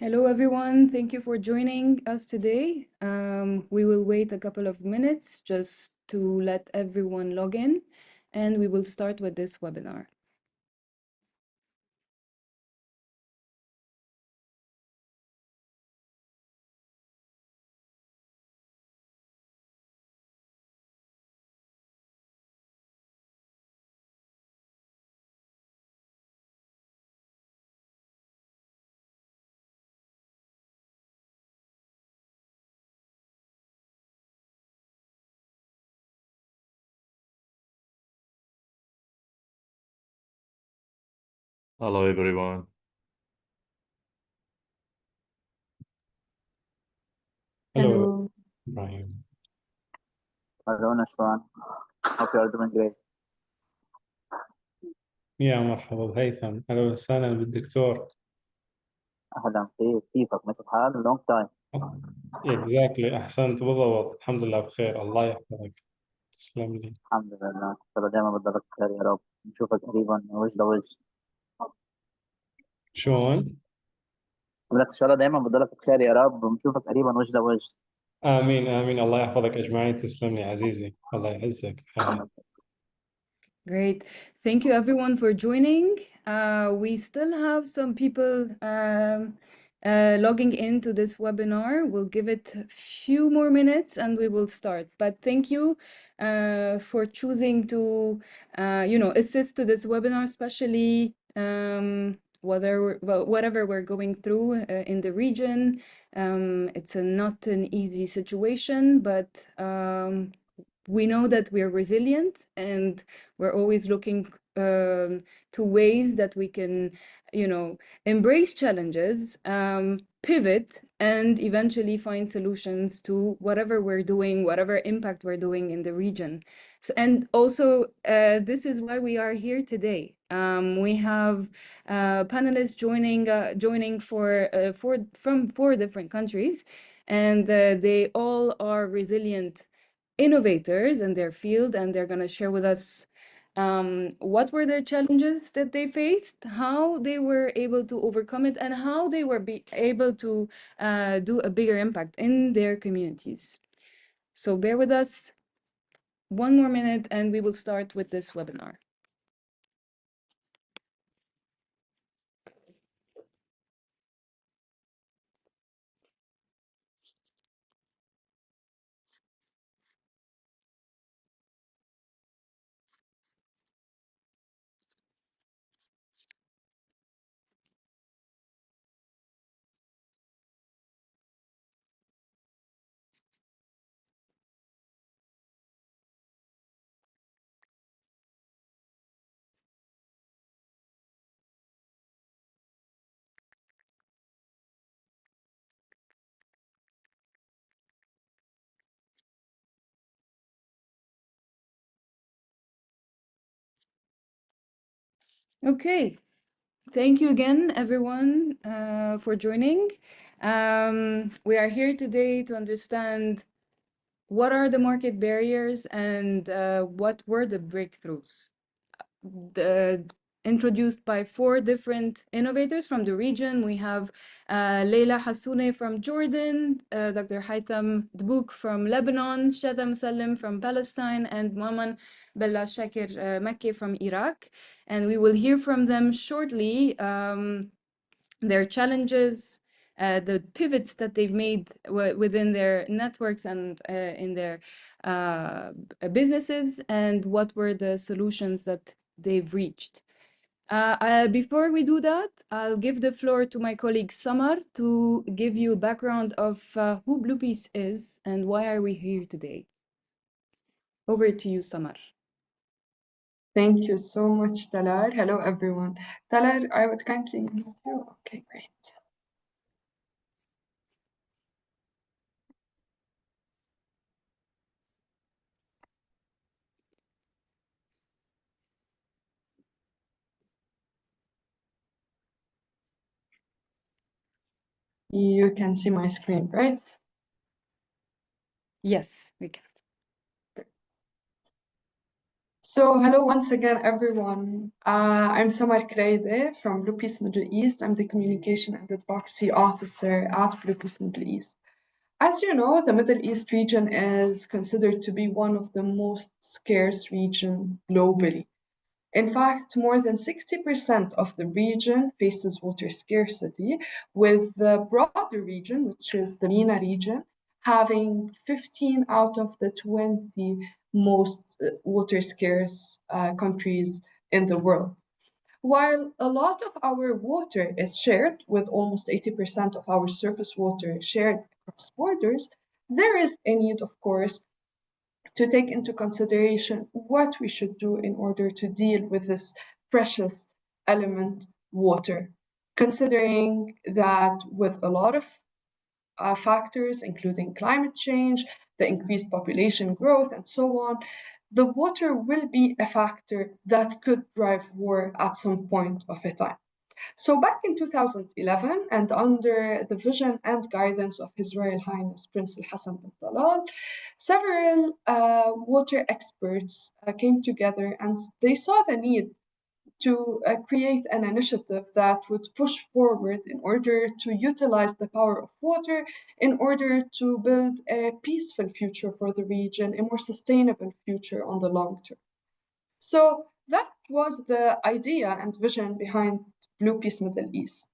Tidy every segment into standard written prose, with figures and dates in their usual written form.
Hello, everyone. Thank you for joining us today. We will wait a couple of minutes just to let everyone log in, and we will start with this webinar. Hello everyone. Hello, Ibrahim. Hello, Nashwan. Hope you are doing great. يا مرحبا هيثم، أهلا وسهلا بالدكتور. أهلا فيك، كيفك؟ مثل الحال؟ long time. Exactly، أحسنت بالضبط، الحمد لله بخير، الله يحفظك. تسلم لي. الحمد لله، إن شاء الله دائما بتضلك بخير يا رب. نشوفك قريبا وجه لوجه. شلون؟ بقول لك إن شاء الله دائما بتضلك بخير يا رب ونشوفك قريبا وجه لوجه. آمين آمين، الله يحفظك أجمعين، تسلم لي عزيزي، الله يعزك حياتك. Great. Thank you, everyone, for joining. We still have some people logging into this webinar. We'll give it a few more minutes and we will start. But thank you for choosing to, assist to this webinar, especially whatever we're going through in the region. It's not an easy situation, but we know that we're resilient and we're always looking to ways that we can, embrace challenges, pivot, and eventually find solutions to whatever we're doing, whatever impact we're doing in the region. So, and also, this is why we are here today. We have panelists joining from 4 different countries, and they all are resilient innovators in their field, and they're going to share with us what were their challenges that they faced, how they were able to overcome it, and how they were able to do a bigger impact in their communities. So bear with us 1 more minute and we will start with this webinar. Okay. Thank you again, everyone, for joining. We are here today to understand what are the market barriers and what were the breakthroughs. Introduced by 4 different innovators from the region. We have Leila Hassoune from Jordan, Dr. Haitham Dbouk from Lebanon, Shadam Salim from Palestine, and Maman Bella Shakir Makki from Iraq. And we will hear from them shortly, their challenges, the pivots that they've made within their networks and in their businesses, and what were the solutions that they've reached. Before we do that, I'll give the floor to my colleague Samar to give you a background of who Bluepeace is and why are we here today. Over to you, Samar. Thank you so much, Talar. Hello, everyone. Talar, I would kindly meet you. Okay, great. You can see my screen, right? Yes, we can. So hello once again, everyone. I'm Samar Kreide from Blue Peace Middle East. I'm the Communication and Advocacy Officer at Blue Peace Middle East. As you know, the Middle East region is considered to be one of the most scarce regions globally. In fact, more than 60% of the region faces water scarcity, with the broader region, which is the MENA region, having 15 out of the 20 most water scarce countries in the world. While a lot of our water is shared, with almost 80% of our surface water shared across borders, there is a need, of course, to take into consideration what we should do in order to deal with this precious element, water, considering that with a lot of factors, including climate change, the increased population growth, and so on, the water will be a factor that could drive war at some point of a time. So back in 2011, and under the vision and guidance of His Royal Highness Prince Al Hassan bin Talal, several water experts came together and they saw the need to create an initiative that would push forward in order to utilize the power of water in order to build a peaceful future for the region, a more sustainable future on the long term. So that was the idea and vision behind Blue Peace Middle East,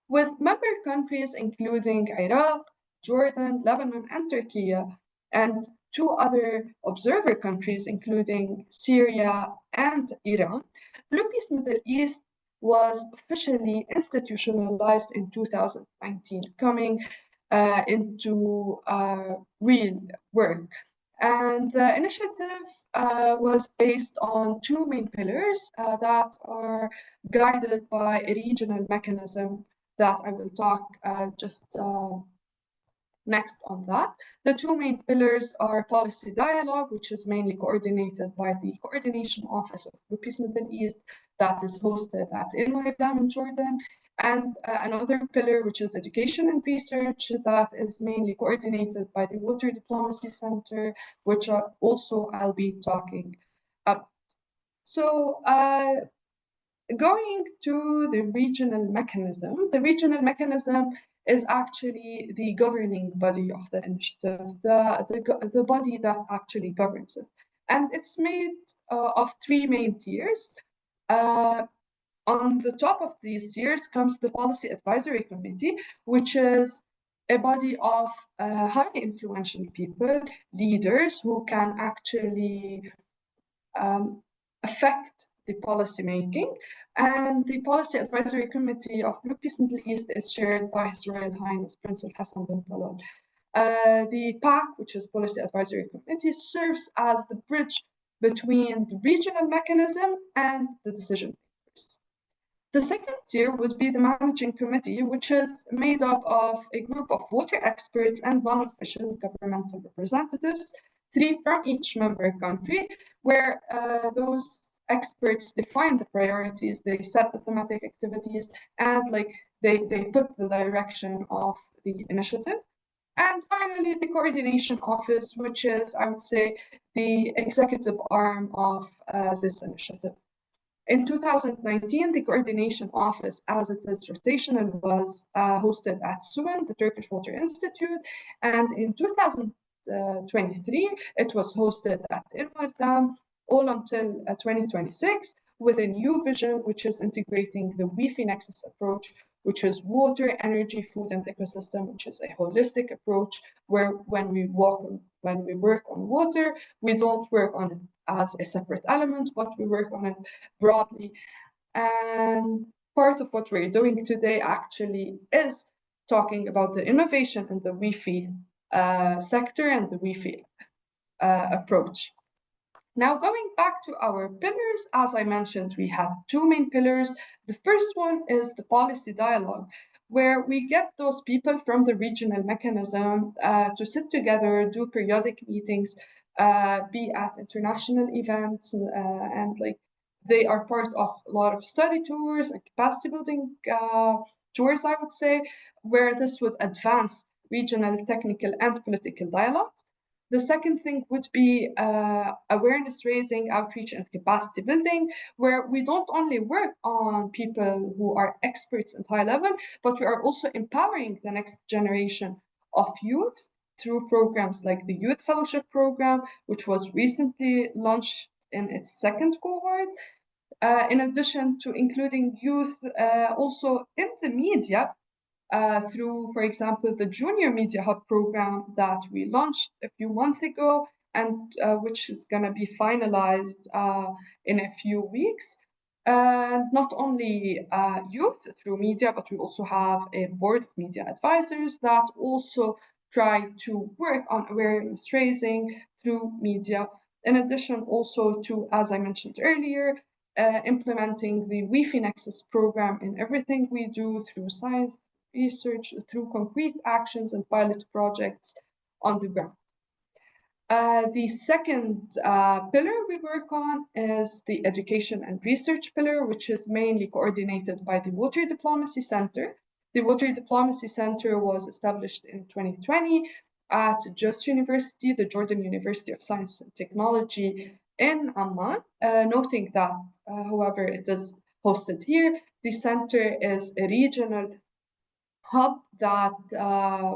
with member countries including Iraq, Jordan, Lebanon, and Turkey, and 2 other observer countries including Syria and Iran. Blue Peace Middle East was officially institutionalized in 2019, coming into real work. And the initiative was based on 2 main pillars that are guided by a regional mechanism that I will talk just next on that. The 2 main pillars are policy dialogue, which is mainly coordinated by the Coordination Office of Blue Peace Middle East that is hosted at Al Muqaddam in Jordan, and another pillar, which is education and research, that is mainly coordinated by the Water Diplomacy Center, which also I'll be talking about. So going to the regional mechanism is actually the governing body of the initiative, the body that actually governs it. And it's made of 3 main tiers. On the top of these tiers comes the Policy Advisory Committee, which is a body of highly influential people, leaders who can actually affect the policy making. And the Policy Advisory Committee of Blue Peace Middle East is chaired by His Royal Highness Prince Al Hassan bin Talal. The PAC, which is Policy Advisory Committee, serves as the bridge between the regional mechanism and the decision makers. The second tier would be the Managing Committee, which is made up of a group of water experts and non-official governmental representatives, 3 from each member country, where those experts define the priorities, they set the thematic activities, and they put the direction of the initiative. And finally, the Coordination Office, which is, I would say, the executive arm of this initiative. In 2019, the Coordination Office, as it is rotational, was hosted at SUAN, the Turkish Water Institute, and in 2023, it was hosted at Al Muqaddam, all until 2026, with a new vision, which is integrating the WIFI Nexus approach, which is water, energy, food, and ecosystem, which is a holistic approach where when we work on water, we don't work on it as a separate element, but we work on it broadly. And part of what we're doing today actually is talking about the innovation in the WIFI sector and the WIFI approach. Now, going back to our pillars, as I mentioned, we have 2 main pillars. The first one is the policy dialogue, where we get those people from the regional mechanism to sit together, do periodic meetings, be at international events, and they are part of a lot of study tours and capacity building tours, I would say, where this would advance regional, technical, and political dialogue. The second thing would be awareness raising, outreach, and capacity building, where we don't only work on people who are experts at high level, but we are also empowering the next generation of youth through programs like the Youth Fellowship Program, which was recently launched in its second cohort. In addition to including youth also in the media, through, for example, the Junior Media Hub program that we launched a few months ago, and which is going to be finalized in a few weeks. And not only youth through media, but we also have a board of media advisors that also try to work on awareness raising through media. In addition, also to, as I mentioned earlier, implementing the Wi-Fi Nexus program in everything we do through science, research, through concrete actions and pilot projects on the ground. The second pillar we work on is the education and research pillar, which is mainly coordinated by the Water Diplomacy Center. The Water Diplomacy Center was established in 2020 at Just University, the Jordan University of Science and Technology in Amman, noting that, however, it is hosted here. The center is a regional hub that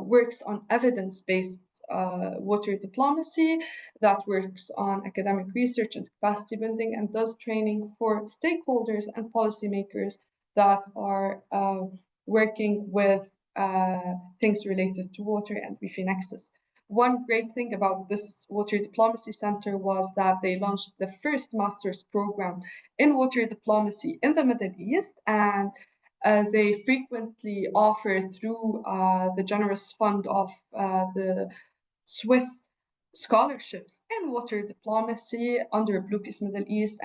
works on evidence-based water diplomacy, that works on academic research and capacity building, and does training for stakeholders and policymakers that are working with things related to water and Wi-Fi Nexus. One great thing about this Water Diplomacy Center was that they launched the first master's program in water diplomacy in the Middle East, and they frequently offer through the generous fund of the Swiss scholarships in water diplomacy under Blue Peace Middle East,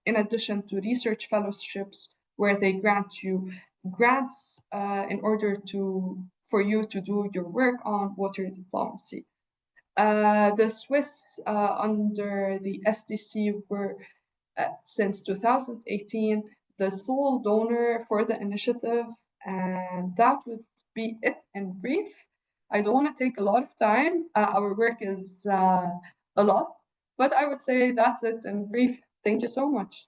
in addition to research fellowships where they grant you grants in order for you to do your work on water diplomacy. The Swiss under the SDC were since 2018 the sole donor for the initiative, and that would be it in brief. I don't want to take a lot of time. Our work is a lot, but I would say that's it in brief. Thank you so much.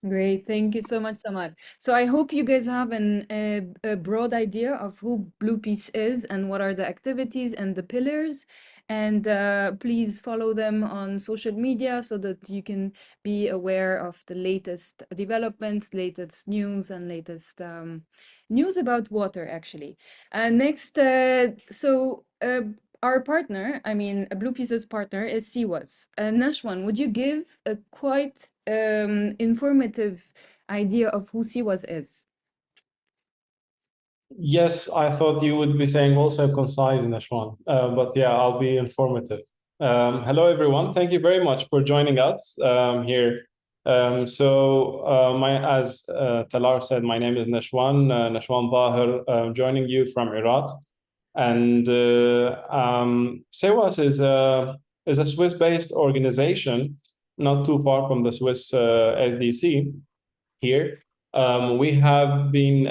Great, thank you so much, Samar. So I hope you guys have a broad idea of who Blue Peace is and what are the activities and the pillars. And please follow them on social media so that you can be aware of the latest developments, latest news, and latest news about water, actually. Next, our partner, Blue Peace's partner is CWAS. Nashwan, would you give a quite informative idea of who CWAS is? Yes, I thought you would be saying also concise, Nashwan, but yeah, I'll be informative. Hello, everyone. Thank you very much for joining us here. As Talar said, my name is Nashwan Zahir, joining you from Iraq. And CWAS is a Swiss-based organization, not too far from the Swiss SDC here. We have been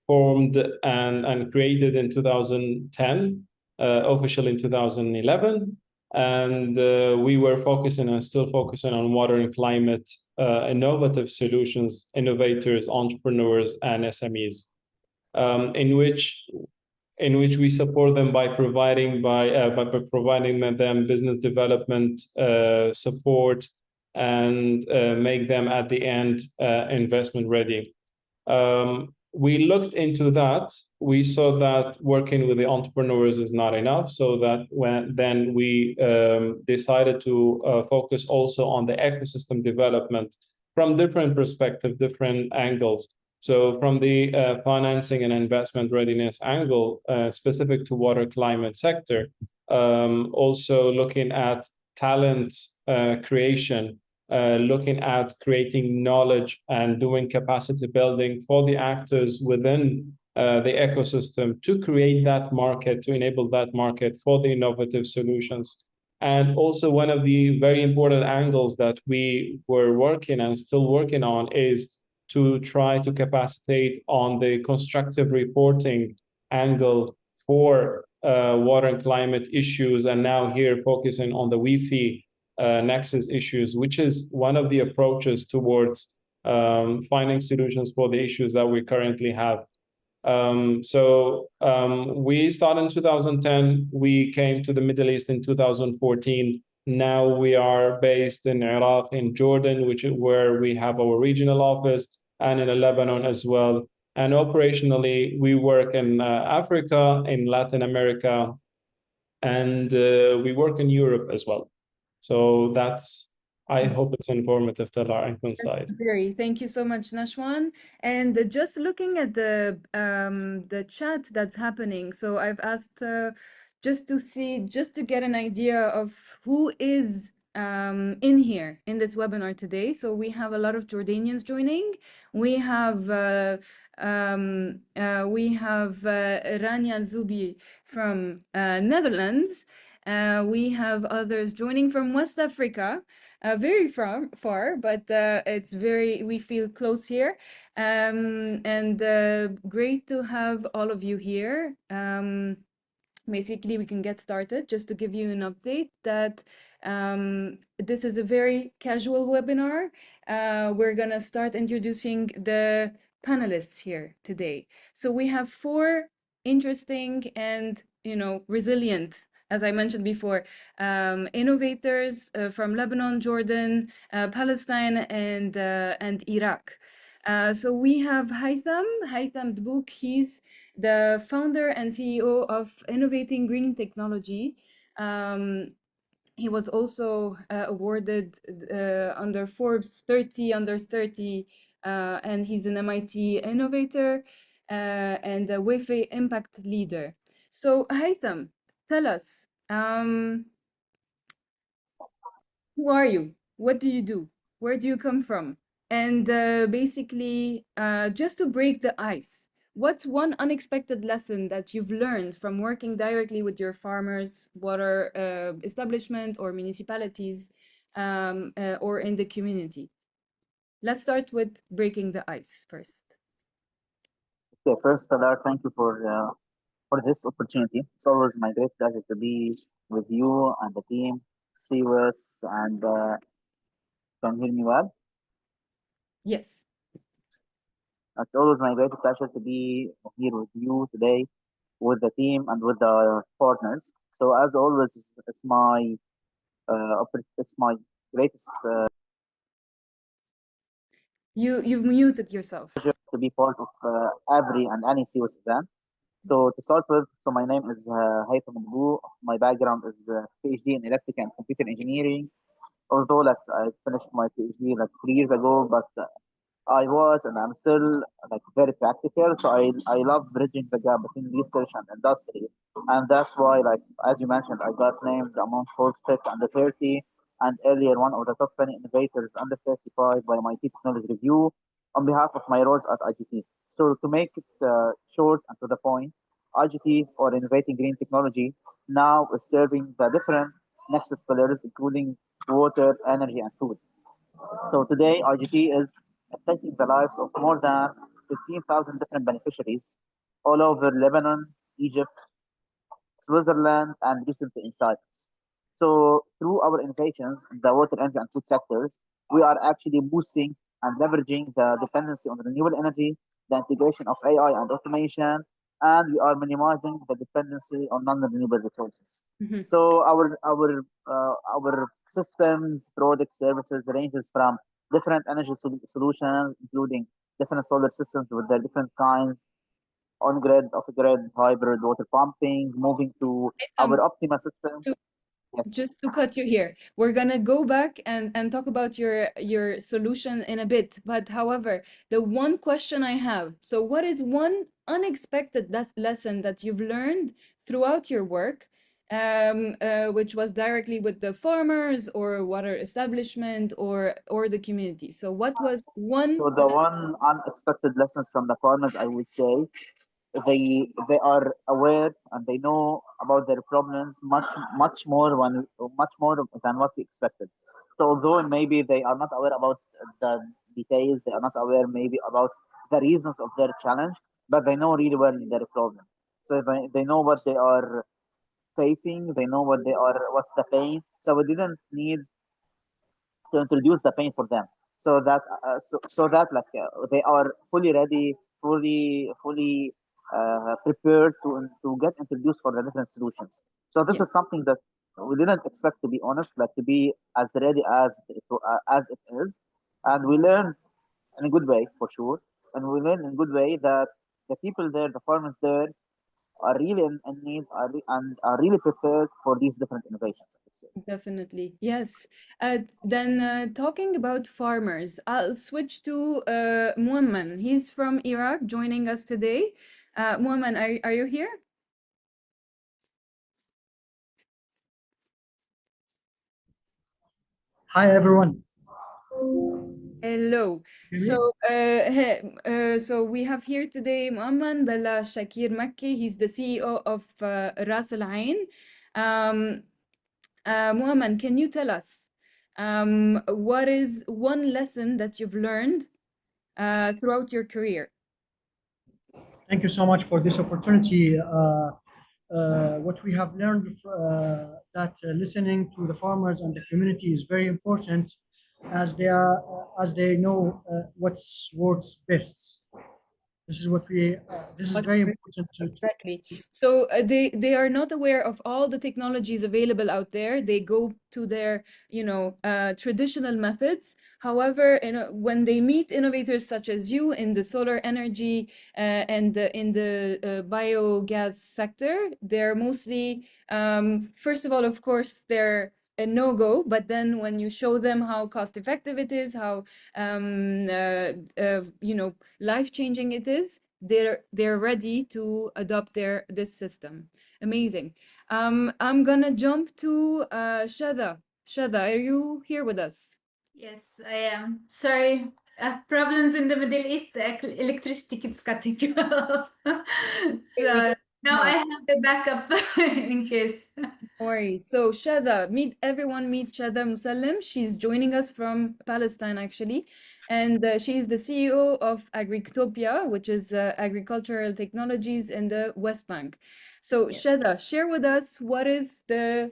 formed and created in 2010, officially in 2011. And we were focusing and still focusing on water and climate, innovative solutions, innovators, entrepreneurs, and SMEs, in which we support them by providing them business development support and make them at the end investment ready. We looked into that. We saw that working with the entrepreneurs is not enough, so that then we decided to focus also on the ecosystem development from different perspectives, different angles. So from the financing and investment readiness angle, specific to water climate sector, also looking at talent creation, looking at creating knowledge and doing capacity building for the actors within the ecosystem to create that market, to enable that market for the innovative solutions. And also one of the very important angles that we were working and still working on is to try to capacitate on the constructive reporting angle for water and climate issues, and now here focusing on the Wi-Fi nexus issues, which is one of the approaches towards finding solutions for the issues that we currently have. We started in 2010. We came to the Middle East in 2014. Now we are based in Iraq, in Jordan, which is where we have our regional office, and in Lebanon as well. And operationally, we work in Africa, in Latin America, and we work in Europe as well. So that's, I hope it's informative, Talar, and concise. Very. Thank you so much, Nashwan. And just looking at the chat that's happening, so I've asked just to get an idea of who is in here in this webinar today. So we have a lot of Jordanians joining. We have Rania Al-Zubi from Netherlands. We have others joining from West Africa. Very far, but we feel close here. And great to have all of you here. Basically, we can get started. Just to give you an update that this is a very casual webinar. We're gonna start introducing the panelists here today. So we have 4 interesting and, resilient, as I mentioned before, innovators from Lebanon, Jordan, Palestine, and Iraq. So we have Haitham Dbouk. He's the founder and CEO of Innovating Green Technology. He was also awarded under Forbes 30 under 30, and he's an MIT innovator and a Wi-Fi impact leader. So Haitham, tell us, who are you? What do you do? Where do you come from? And basically, just to break the ice, what's one unexpected lesson that you've learned from working directly with your farmers, water establishment, or municipalities, or in the community? Let's start with breaking the ice first. Okay, first, Talar, thank you for this opportunity. It's always my great pleasure to be with you and the team, CWIS, and can you hear me well? Yes. It's always my great pleasure to be here with you today, with the team and with the partners. So as always, it's my greatest You've muted yourself. pleasure to be part of every and any CWIS event. So to start with, so my name is Haitham Dbouk. My background is PhD in electrical and computer engineering. Although like I finished my PhD like 3 years ago, but I was and I'm still like very practical. So I love bridging the gap between research and industry, and that's why, like as you mentioned, I got named among Forbes Tech under 30, and earlier one of the top 20 innovators under 35 by MIT Technology Review on behalf of my roles at IGT. So to make it short and to the point, IGT, or Innovating Green Technology, now is serving the different nexus pillars, including water, energy, and food. So today, IGT is affecting the lives of more than 15,000 different beneficiaries all over Lebanon, Egypt, Switzerland, and recently in Cyprus. So through our innovations in the water, energy, and food sectors, we are actually boosting and leveraging the dependency on renewable energy, the integration of AI and automation, and we are minimizing the dependency on non-renewable resources. So our systems, products, services ranges from different energy solutions, including different solar systems with their different kinds, on-grid, off-grid, hybrid water pumping, moving to our Optima system. Yes. Just to cut you here, we're gonna go back and talk about your solution in a bit. But however, the one question I have, so what is one unexpected lesson that you've learned throughout your work, which was directly with the farmers or water establishment or the community? So what was one? So the one unexpected lessons from the farmers, I would say, they are aware and they know about their problems much more than what we expected. So although maybe they are not aware about the details, they are not aware maybe about the reasons of their challenge, but they know really well their problem. So they know what they are facing. They know what's the pain. So we didn't need to introduce the pain for them, so that like they are fully ready, fully prepared to get introduced for the different solutions. So this Yeah. is something that we didn't expect, to be honest, like to be as ready as it is, and we learned in a good way for sure, and we learned in a good way that the people there, the farmers there, are really in need, and are really prepared for these different innovations, I would say. Definitely. Yes. Then talking about farmers, I'll switch to Muamman. He's from Iraq, joining us today. Muamman, are you here? Hi, everyone. Hello. Hear me? So we have here today Muamman Bella Shakir Makki. He's the CEO of Ras Al Ain. Muamman, can you tell us what is one lesson that you've learned throughout your career? Thank you so much for this opportunity. What we have learned that listening to the farmers and the community is very important, as they know what works best. This is what we. This is What very works important exactly. So they are not aware of all the technologies available out there. They go to their traditional methods. However, when they meet innovators such as you in the solar energy and in the biogas sector, they're mostly first of all, of course, they're a no-go. But then when you show them how cost effective it is, how life-changing it is, they're ready to adopt this system. Amazing. I'm gonna jump to Shada. Shada, are you here with us? Yes, I am. Sorry, problems in the Middle East, the electricity keeps cutting off. Okay, we So get now I now. have the backup in case. No worries. So Shada, meet Shada Musallim. She's joining us from Palestine actually, and she's the CEO of Agrictopia, which is agricultural technologies in the West Bank. So Yes. Shada, share with us what is the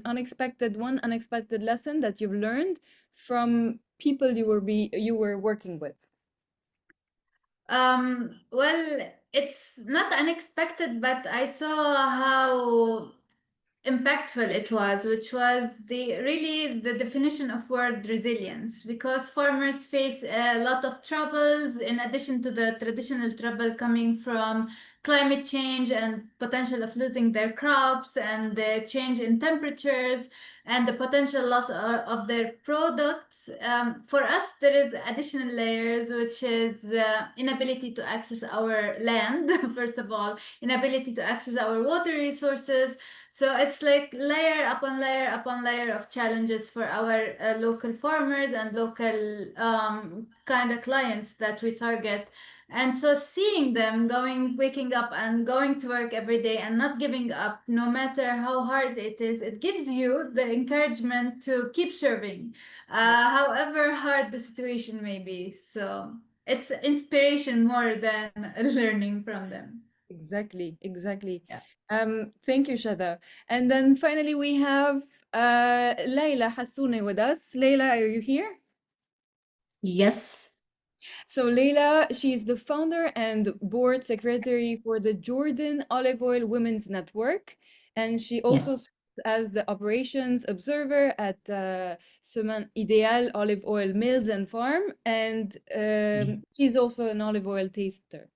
unexpected lesson that you've learned from people you were working with. Well, it's not unexpected, but I saw how impactful it was, which was the definition of word resilience, because farmers face a lot of troubles in addition to the traditional trouble coming from climate change and potential of losing their crops and the change in temperatures and the potential loss of their products. For us, there is additional layers, which is inability to access our land, first of all, inability to access our water resources. So it's like layer upon layer upon layer of challenges for our local farmers and local kind of clients that we target. And so seeing them waking up and going to work every day and not giving up, no matter how hard it is, it gives you the encouragement to keep serving, however hard the situation may be. So it's inspiration more than learning from them. Exactly. Yeah. Thank you, Shada. And then finally we have Leila Hassouni with us. Leila, are you here? Yes. So Leila, she's the founder and board secretary for the Jordan Olive Oil Women's Network, and she also Yes. serves as the operations observer at Semen Ideal Olive Oil Mills and Farm, and she's also an olive oil tester.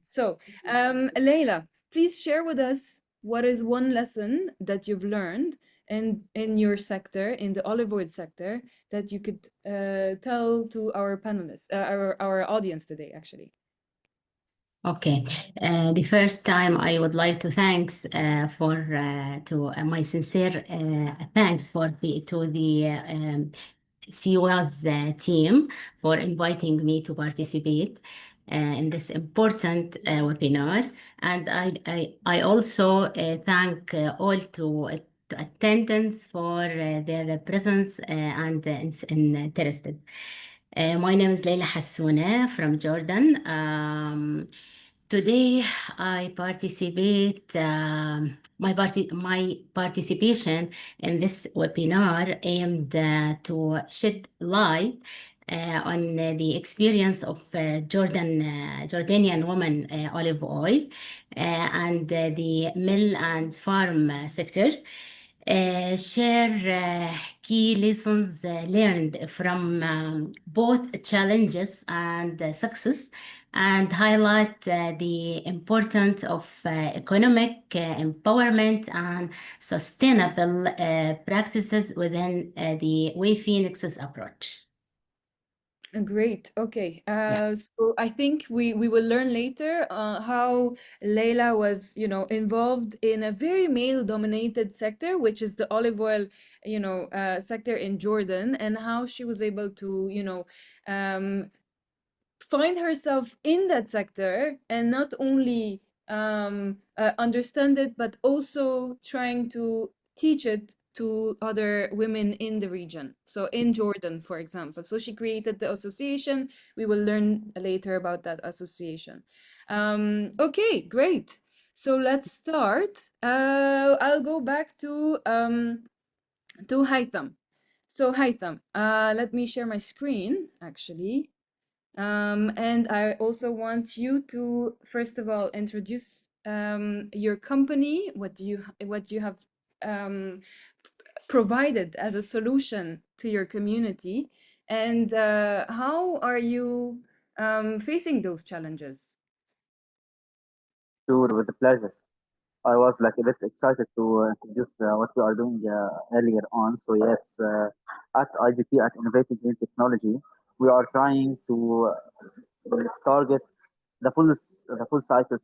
So, Leila, please share with us what is one lesson that you've learned in your sector, in the olive oil sector, that you could tell to our panelists, our audience today, actually. Okay. The first time I would like to thanks my sincere thanks to the CWA's team for inviting me to participate in this important webinar. And I also thank all to attendants for their presence and interested. My name is Leila Hassouna from Jordan. Today, I participate. My participation in this webinar aimed to shed light on the experience of Jordanian woman olive oil and the mill and farm sector. Share key lessons learned from both challenges and success, and highlight the importance of economic empowerment and sustainable practices within the WayPhoenix's approach. Great. Okay. Yeah. So I think we will learn later how Leila was, involved in a very male-dominated sector, which is the olive oil, sector in Jordan, and how she was able to, find herself in that sector and not only understand it, but also trying to teach it to other women in the region. So in Jordan, for example. So she created the association. We will learn later about that association. Okay, great. So let's start. I'll go back to Haitham. So Haitham, let me share my screen actually. And I also want you to, first of all, introduce your company, what you have provided as a solution to your community, and how are you facing those challenges? Sure, with pleasure. I was like a bit excited to introduce what we are doing earlier on. So yes, at IGT, at Innovative Green Technology, we are trying to target full cycle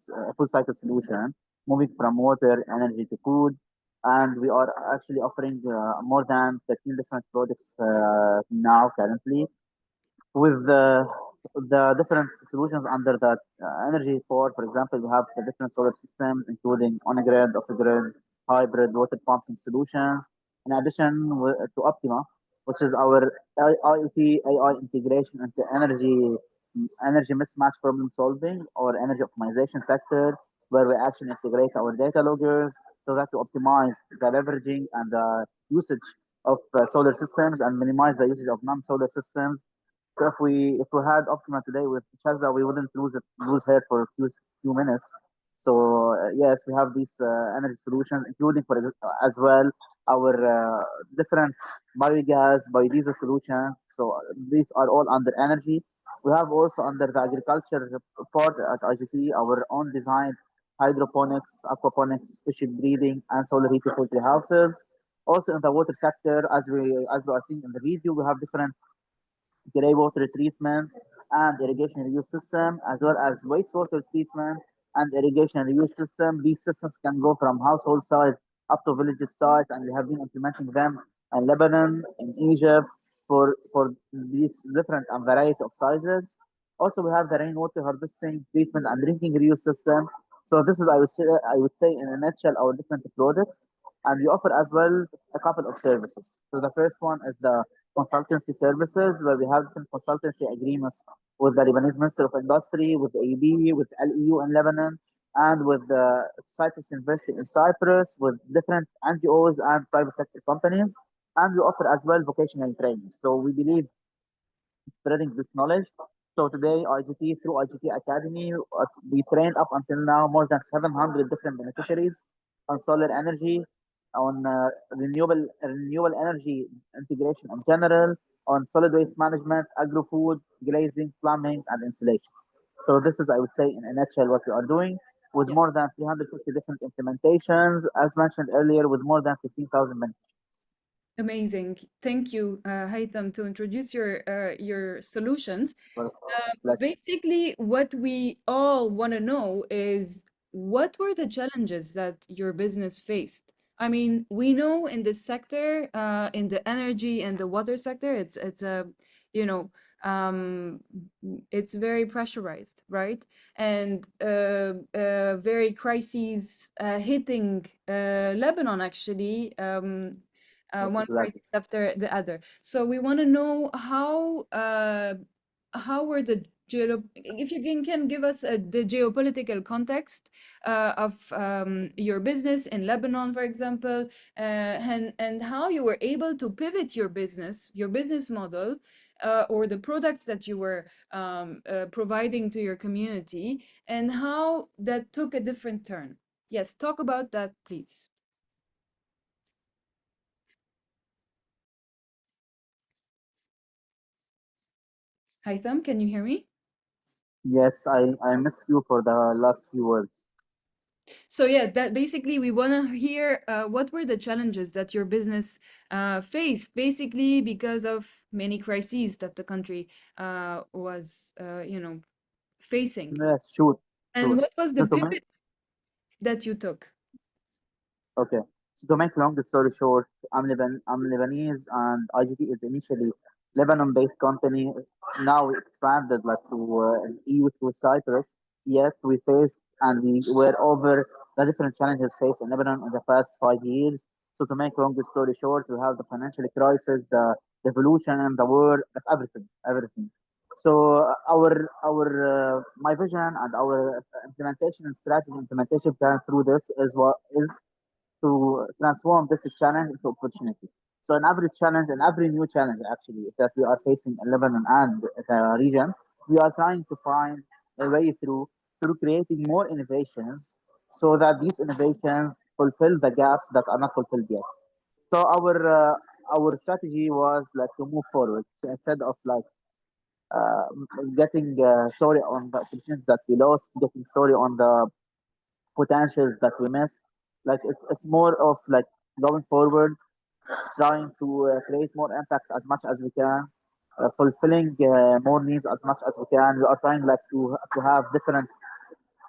solution, moving from water, energy to food, and we are actually offering more than 13 different products now currently with the different solutions under that energy port. For example, we have the different solar systems, including on-grid, off-grid, hybrid water pumping solutions. In addition to Optima, which is our IoT AI integration into energy mismatch problem solving or energy optimization sector, where we actually integrate our data loggers so that to optimize the leveraging and the usage of solar systems and minimize the usage of non-solar systems. So if we had Optima today with Shazza, we wouldn't lose her for a few minutes. So yes, we have these energy solutions, including as well our different biogas, biodiesel solutions. So these are all under energy. We have also under the agriculture part at IGT our own designed hydroponics, aquaponics, fish breeding, and solar heated poultry houses. Also in the water sector, as we are seeing in the video, we have different grey water treatment and irrigation reuse system, as well as wastewater treatment and irrigation reuse system. These systems can go from household size up to village size, and we have been implementing them in Lebanon, in Egypt, for these different and variety of sizes. Also, we have the rainwater harvesting, treatment, and drinking reuse system. So this is, I would say, in a nutshell, our different products, and we offer as well a couple of services. So the first one is the consultancy services, where we have different consultancy agreements with the Lebanese Ministry of Industry, with AEB, with LEU in Lebanon, and with the Cyprus University in Cyprus, with different NGOs and private sector companies. And we offer as well vocational training. So we believe spreading this knowledge. So today, IGT, through IGT Academy, we trained up until now more than 700 different beneficiaries on solar energy, on renewable energy integration in general, on solid waste management, agro-food, glazing, plumbing, and insulation. So this is, I would say, in a nutshell, what we are doing with Yes. more than 350 different implementations, as mentioned earlier, with more than 15,000 beneficiaries. Amazing. Thank you, Haitham, to introduce your solutions. Like, Basically, what we all want to know is what were the challenges that your business faced? I mean, we know in this sector, in the energy and the water sector, it's a, you know, it's very pressurized, right? And very crises hitting Lebanon actually. yes, One exactly. crisis after the other. So we want to know how were the if you can give us the geopolitical context of your business in Lebanon, for example, and how you were able to pivot your business model, or the products that you were providing to your community, and how that took a different turn. Yes, talk about that, please. Haitham, can you hear me? Yes, I missed you for the last few words. So yeah, that basically we want to hear what were the challenges that your business faced, basically because of many crises that the country was, facing. Yes, sure. And what was the So to make pivot that you took? Okay. So to make long story short, I'm Lebanese and IGT is initially Lebanon-based company. Now we expanded like to EU to Cyprus. Yet we faced and we were over the different challenges faced in Lebanon in the past 5 years. So to make long story short, we have the financial crisis, the revolution in the war, everything. So my vision and our implementation plan through this is what is to transform this challenge into opportunity. So in every challenge and every new challenge actually that we are facing in Lebanon and the region, we are trying to find a way through creating more innovations so that these innovations fulfill the gaps that are not fulfilled yet. So our strategy was like to move forward. So instead of like uh, getting sorry on the opportunities that we lost, getting sorry on the potentials that we missed. Like it's more of like going forward, trying to create more impact as much as we can, fulfilling more needs as much as we can. We are trying like to have different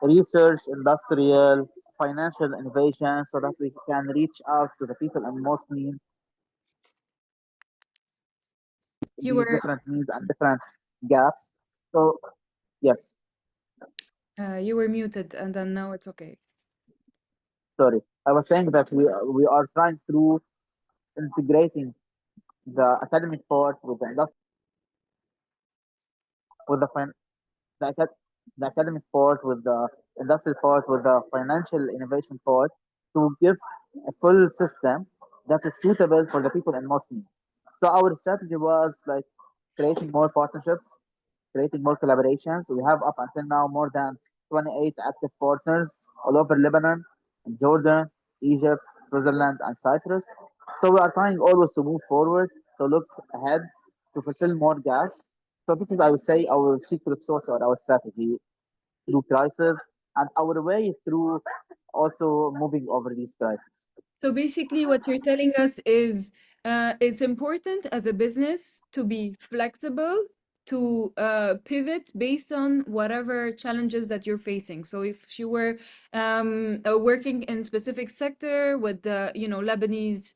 research, industrial, financial innovation, so that we can reach out to the people in most need You these were different needs and different gaps. So yes, you were muted, and then now it's okay. sorry, I was saying that we are trying through integrating the academic part with the industry with the, acad- the academic part with the industrial part with the financial innovation part to give a full system that is suitable for the people in most need. So our strategy was like creating more partnerships, creating more collaborations. We have up until now more than 28 active partners all over Lebanon, Jordan, Egypt, Switzerland, and Cyprus. So we are trying always to move forward, to look ahead, to fulfill more gaps. So this is, I would say, our secret sauce or our strategy through crisis and our way through also moving over these crises. So basically, what you're telling us is it's important as a business to be flexible, to pivot based on whatever challenges that you're facing. So if you were working in specific sector with the Lebanese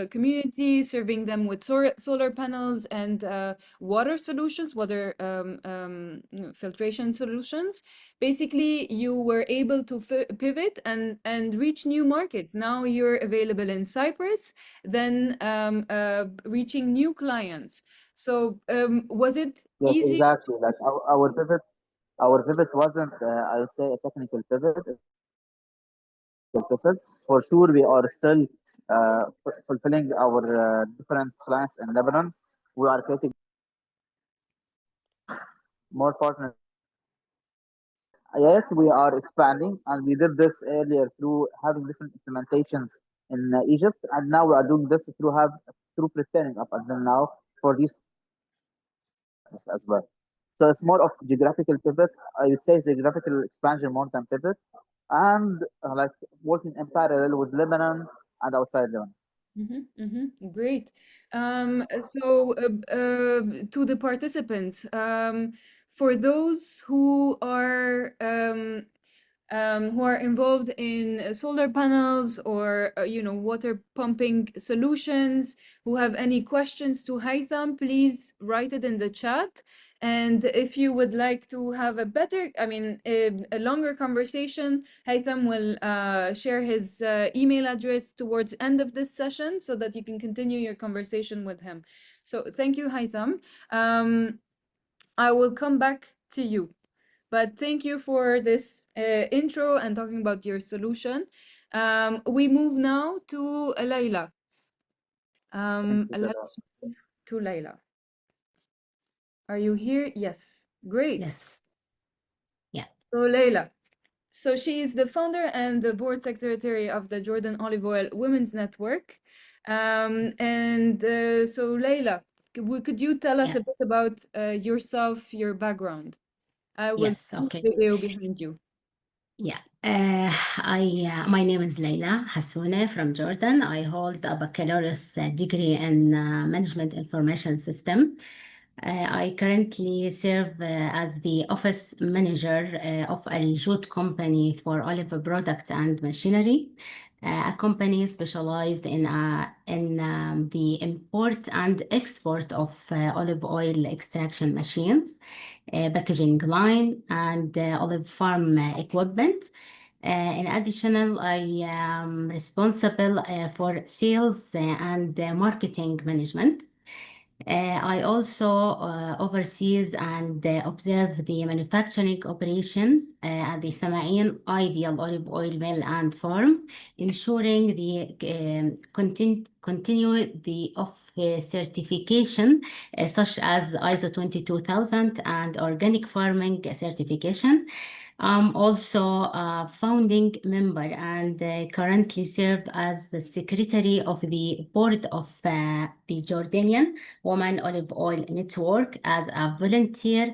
community, serving them with solar panels and water solutions, water filtration solutions, basically you were able to pivot and reach new markets. Now you're available in Cyprus, then reaching new clients. So was it Yes, easy? exactly. Like our pivot wasn't, I would say, a technical pivot. Pivot. For sure, we are still fulfilling our different clients in Lebanon. We are creating more partners. Yes, we are expanding, and we did this earlier through having different implementations in Egypt, and now we are doing this through preparing up until now for these as well. So it's more of geographical pivot. I would say geographical expansion more than pivot, and like working in parallel with Lebanon and outside Lebanon. Great. So to the participants, for those who are involved in solar panels or water pumping solutions, who have any questions to Haitham, please write it in the chat. And if you would like to have a longer conversation, Haitham will share his email address towards end of this session so that you can continue your conversation with him. So thank you, Haitham. I will come back to you. But thank you for this intro and talking about your solution. We move now to Layla. Thank you, Dada. Let's move to Layla. Are you here? Yes. Great. Yes. Yeah. So Layla. So she is the founder and the board secretary of the Jordan Olive Oil Women's Network. So Layla, could you tell us Yeah. a bit about yourself, your background? I will Yes. put Okay. the video behind you. Yeah, my name is Leila Hassoune from Jordan. I hold a baccalaureate degree in Management Information System. I currently serve as the office manager of Al Joud company for olive products and machinery, a company specialized in the import and export of olive oil extraction machines, packaging line, and olive farm equipment. In addition, I am responsible for sales and marketing management. I also oversees and observe the manufacturing operations at the Sama'in Ideal Olive Oil Mill and Farm, ensuring the continuity of certification such as ISO 22000 and organic farming certification. I'm also a founding member and currently serve as the secretary of the board of the Jordanian Women Olive Oil Network as a volunteer.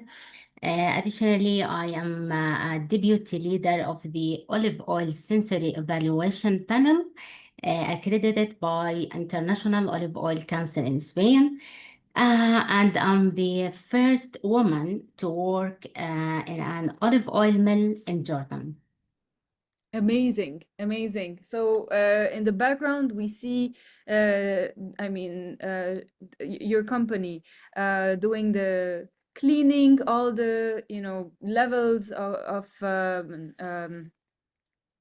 Additionally, I am a deputy leader of the Olive Oil Sensory Evaluation Panel, accredited by International Olive Oil Council in Spain. And I'm the first woman to work in an olive oil mill in Jordan. Amazing, amazing. So in the background, we see, your company doing the cleaning, all the, levels of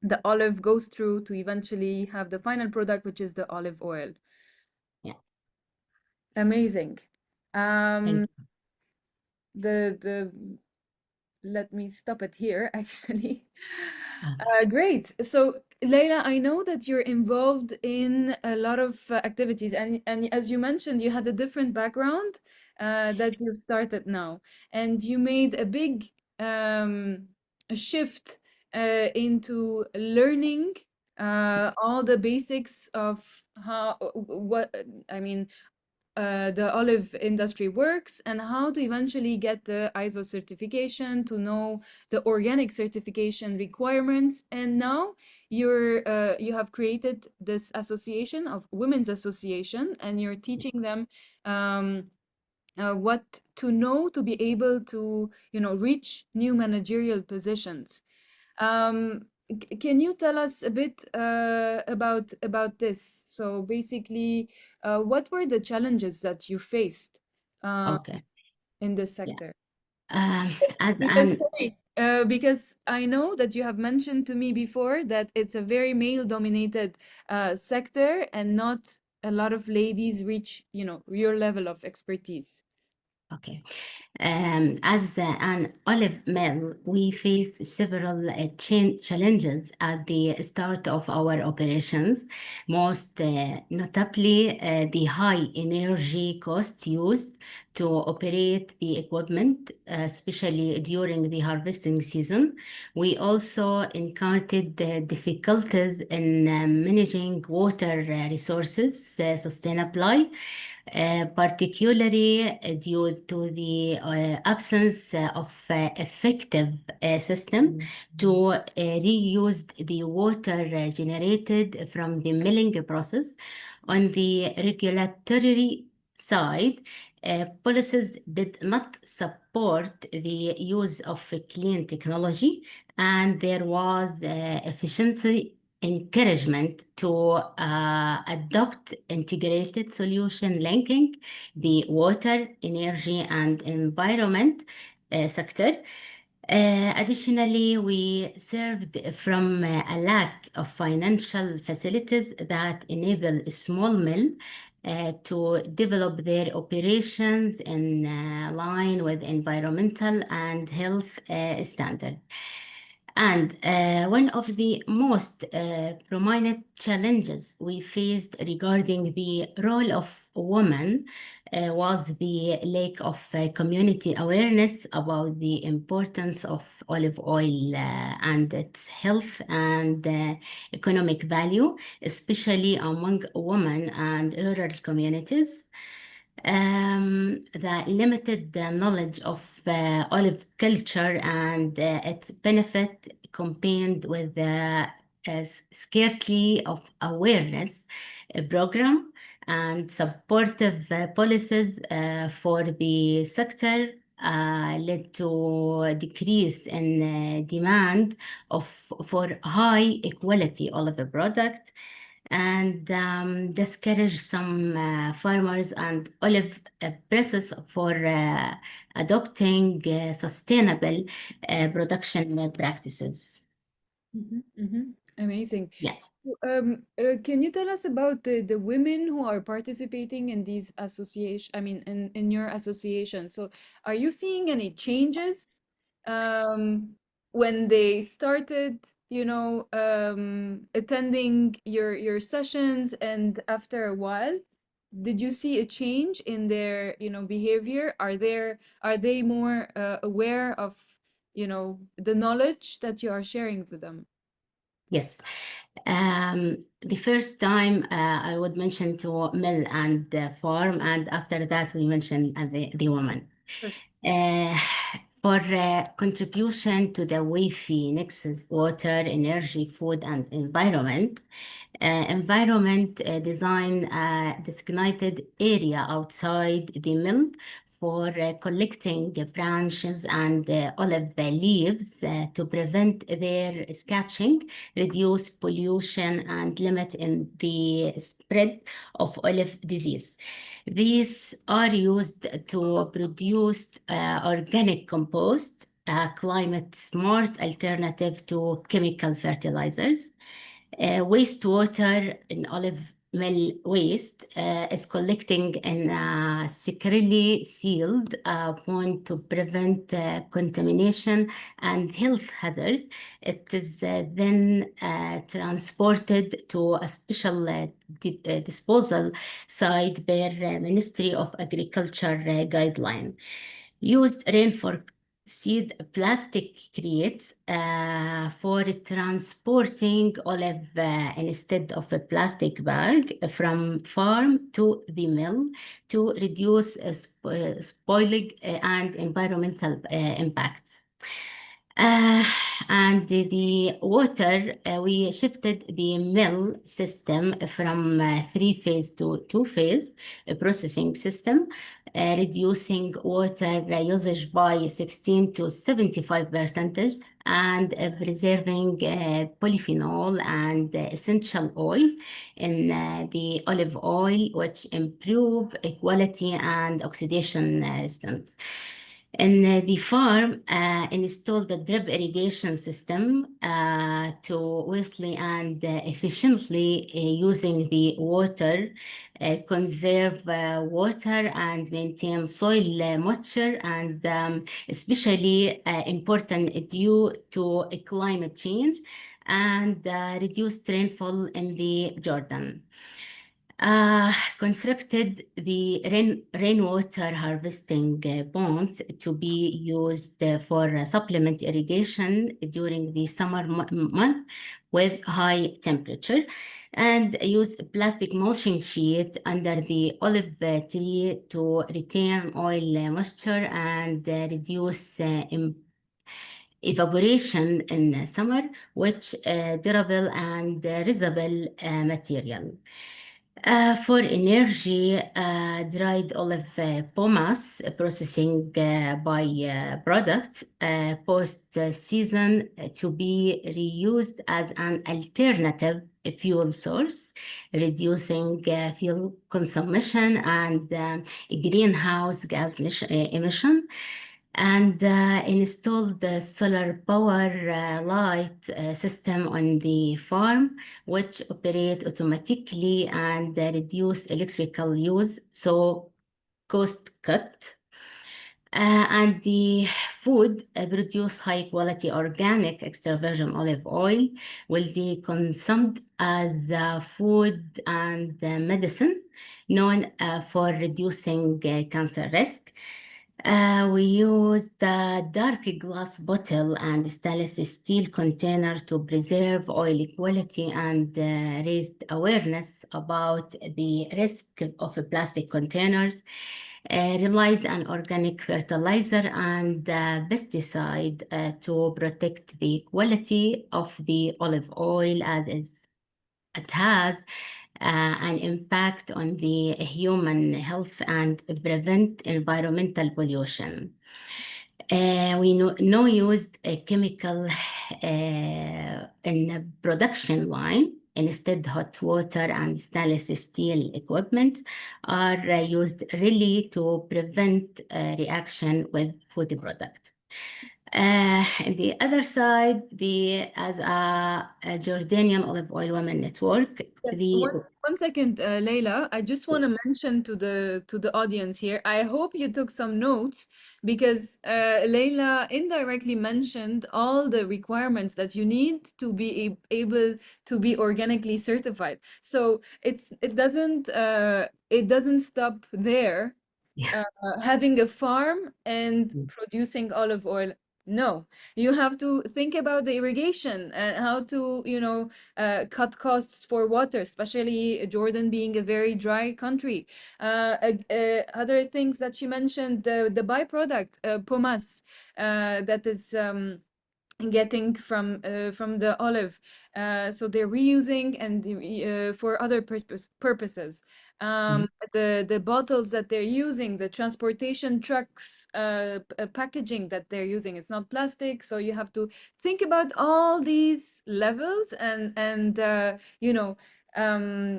the olive goes through to eventually have the final product, which is the olive oil. Yeah. Amazing. Thank Let me stop it here, actually. Okay. Great. So, Leila, I know that you're involved in a lot of activities, and as you mentioned, you had a different background that you've started now, and you made a big a shift into learning all the basics of the olive industry works and how to eventually get the ISO certification, to know the organic certification requirements. And now you have created this association of women's association, and you're teaching them what to know to be able to, reach new managerial positions. Can you tell us a bit about this? So basically, what were the challenges that you faced Okay. in this Yeah. sector? As Because, an sorry, because I know that you have mentioned to me before that it's a very male-dominated sector, and not a lot of ladies reach, your level of expertise. Okay. As an olive mill, we faced several challenges at the start of our operations, most notably the high energy costs used to operate the equipment, especially during the harvesting season. We also encountered the difficulties in managing water resources sustainably, particularly due to the absence of effective system to reuse the water generated from the milling process. On the regulatory side, policies did not support the use of clean technology, and there was efficiency encouragement to adopt integrated solution linking the water, energy, and environment sector. Additionally, we served from a lack of financial facilities that enable a small mill to develop their operations in line with environmental and health standards. And one of the most prominent challenges we faced regarding the role of women was the lack of community awareness about the importance of olive oil and its health and economic value, especially among women and rural communities. The limited knowledge of olive culture and its benefit combined with the scarcity of awareness program and supportive policies for the sector led to a decrease in demand for high quality olive product and discourage some farmers and olive presses for adopting sustainable production practices. Amazing. Yes. Can you tell us about the women who are participating in these association, I mean, in your association? So are you seeing any changes when they started, you know, attending your sessions, and after a while, did you see a change in their, you know, behavior? Are they more aware of, you know, the knowledge that you are sharing with them? Yes. The first time I would mention to mill and farm, and after that we mention the woman. Sure. For contribution to the WIFI nexus, water, energy, food, and environment, environment design a designated area outside the mill for collecting the branches and olive leaves to prevent their scratching, reduce pollution, and limit in the spread of olive disease. These are used to produce organic compost, a climate-smart alternative to chemical fertilizers. Wastewater in olive mill waste is collecting in a securely sealed pond to prevent contamination and health hazard. It is then transported to a special disposal site per Ministry of Agriculture guideline. Used rainfall seed plastic crates for transporting olive instead of a plastic bag from farm to the mill to reduce spoiling and environmental impacts. And the water, we shifted the mill system from 3-phase to 2-phase processing system, reducing water usage by 16 to 75% and preserving polyphenol and essential oil in the olive oil, which improve quality and oxidation strength. And the farm installed the drip irrigation system to wisely and efficiently using the water, conserve water and maintain soil moisture, and especially important due to climate change and reduced rainfall in the Jordan. Constructed the rainwater harvesting ponds to be used for supplement irrigation during the summer month with high temperature, and used plastic mulching sheet under the olive tree to retain oil moisture and reduce evaporation in summer, which durable and reusable material. For energy, dried olive pomace processing by product post-season to be reused as an alternative fuel source, reducing fuel consumption and greenhouse gas emission. and installed the solar power light system on the farm, which operate automatically and reduce electrical use, so cost cut. And the food produce high quality organic extra virgin olive oil will be consumed as food and medicine, known for reducing cancer risk. We use the dark glass bottle and stainless steel container to preserve oil quality and raised awareness about the risk of plastic containers. Relied on organic fertilizer and pesticide to protect the quality of the olive oil, as it has an impact on the human health and prevent environmental pollution. We no used a chemical in the production line. Instead, hot water and stainless steel equipment are used really to prevent reaction with food product. The other side, as a Jordanian Olive Oil Women Network, Yes, one second, Leila. I just want to mention to the audience here. I hope you took some notes because Leila indirectly mentioned all the requirements that you need to be able to be organically certified. So it doesn't stop there. Yeah. Having a farm and producing olive oil. No, you have to think about the irrigation and how to, cut costs for water, especially Jordan being a very dry country. Other things that she mentioned, the byproduct, pomace, that is getting from the olive, so they're reusing and for other purposes. The bottles that they're using, the transportation trucks, packaging that they're using, it's not plastic, so you have to think about all these levels and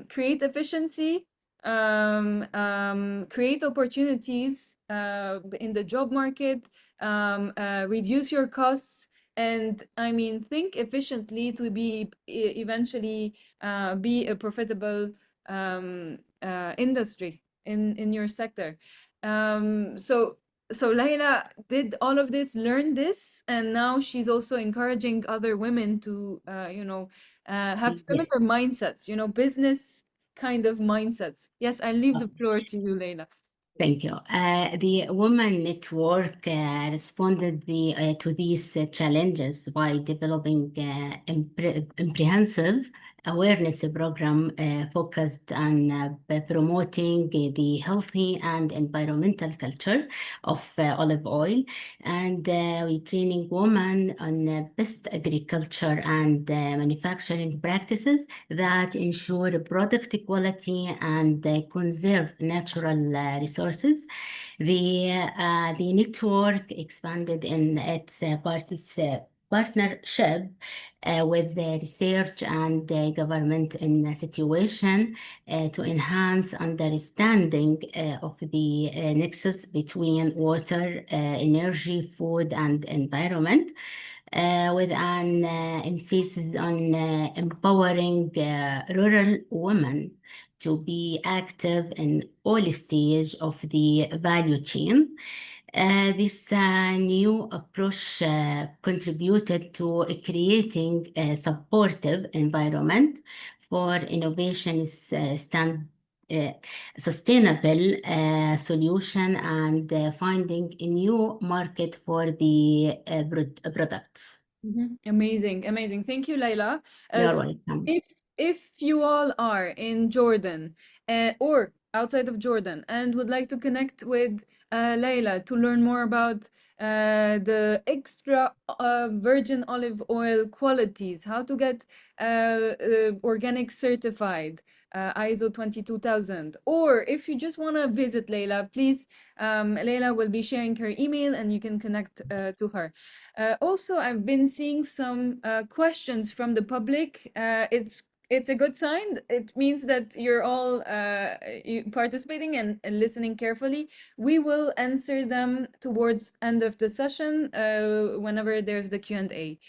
create efficiency, create opportunities in the job market, reduce your costs, and I mean, think efficiently to be eventually be a profitable industry in your sector. So Laila did all of this, learned this, and now she's also encouraging other women to have similar mindsets, business kind of mindsets. Yes, I leave the floor to you, Laila. Thank you. The Women Network responded to these challenges by developing comprehensive awareness program focused on promoting the healthy and environmental culture of olive oil, and we training women on best agriculture and manufacturing practices that ensure product quality and conserve natural resources. The network expanded in its partnership with the research and the government in a situation to enhance understanding of the nexus between water, energy, food, and environment, with an emphasis on empowering rural women to be active in all stages of the value chain. This new approach contributed to creating a supportive environment for innovation, sustainable solution, and finding a new market for the products. Amazing, amazing. Thank you, Laila. You're So welcome. if you all are in Jordan or outside of Jordan and would like to connect with Laila to learn more about the extra virgin olive oil qualities, how to get organic certified, ISO 22000, or if you just want to visit Laila, please, Laila will be sharing her email and you can connect to her. Also, I've been seeing some questions from the public. it's a good sign. It means that you're all participating and listening carefully. We will answer them towards end of the session whenever there's the Q&A.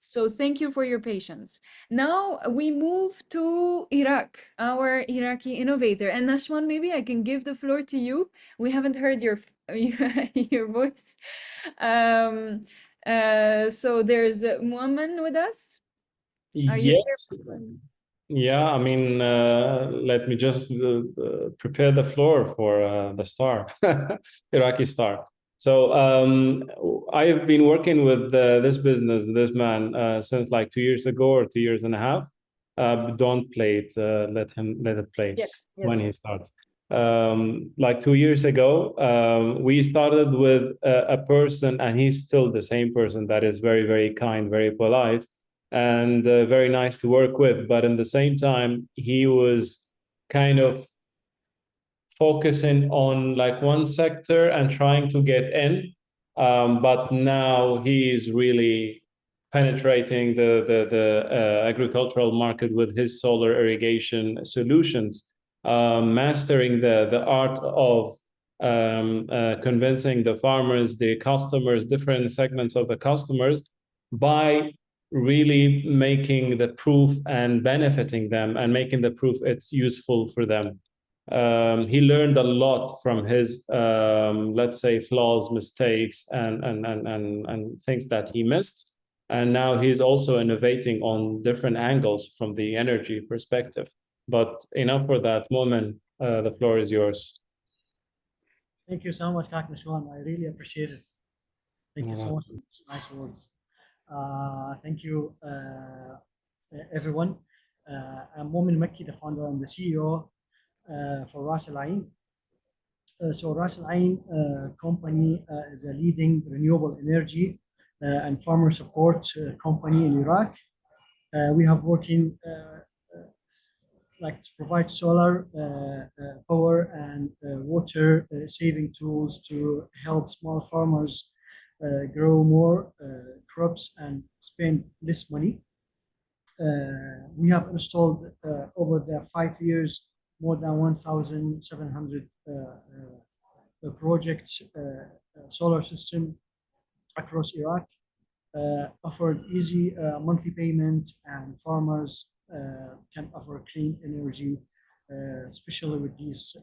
So thank you for your patience. Now we move to Iraq, our Iraqi innovator. And Nashwan, maybe I can give the floor to you. We haven't heard your your voice. So there's Muamman with us. Are you Yes. Yeah, I mean, let me just prepare the floor for the star, Iraqi star. So I've been working with this business, this man, since like 2 years ago or 2 years and a half. Don't play it. Let it play when he starts. Like 2 years ago, we started with a person, and he's still the same person that is very, very kind, very polite, and very nice to work with. But in the same time, he was kind of focusing on like one sector and trying to get in. But now he is really penetrating the agricultural market with his solar irrigation solutions, mastering the art of convincing the farmers, the customers, different segments of the customers, by really making the proof and benefiting them and making the proof it's useful for them. He learned a lot from his, let's say, flaws, mistakes, and things that he missed. And now he's also innovating on different angles from the energy perspective. But enough for that moment. The floor is yours. Thank you so much, Kak Nashwan. I really appreciate it. Thank you so much for these nice words. Thank you, everyone. I'm Momin Makki, the founder and the CEO for Ras Al Ain. So Ras Al Ain company is a leading renewable energy and farmer support company in Iraq. We have working like to provide solar power and water saving tools to help small farmers grow more crops and spend less money. We have installed over the 5 years more than 1,700 projects, solar system across Iraq, offered easy monthly payment, and farmers can offer clean energy, especially with these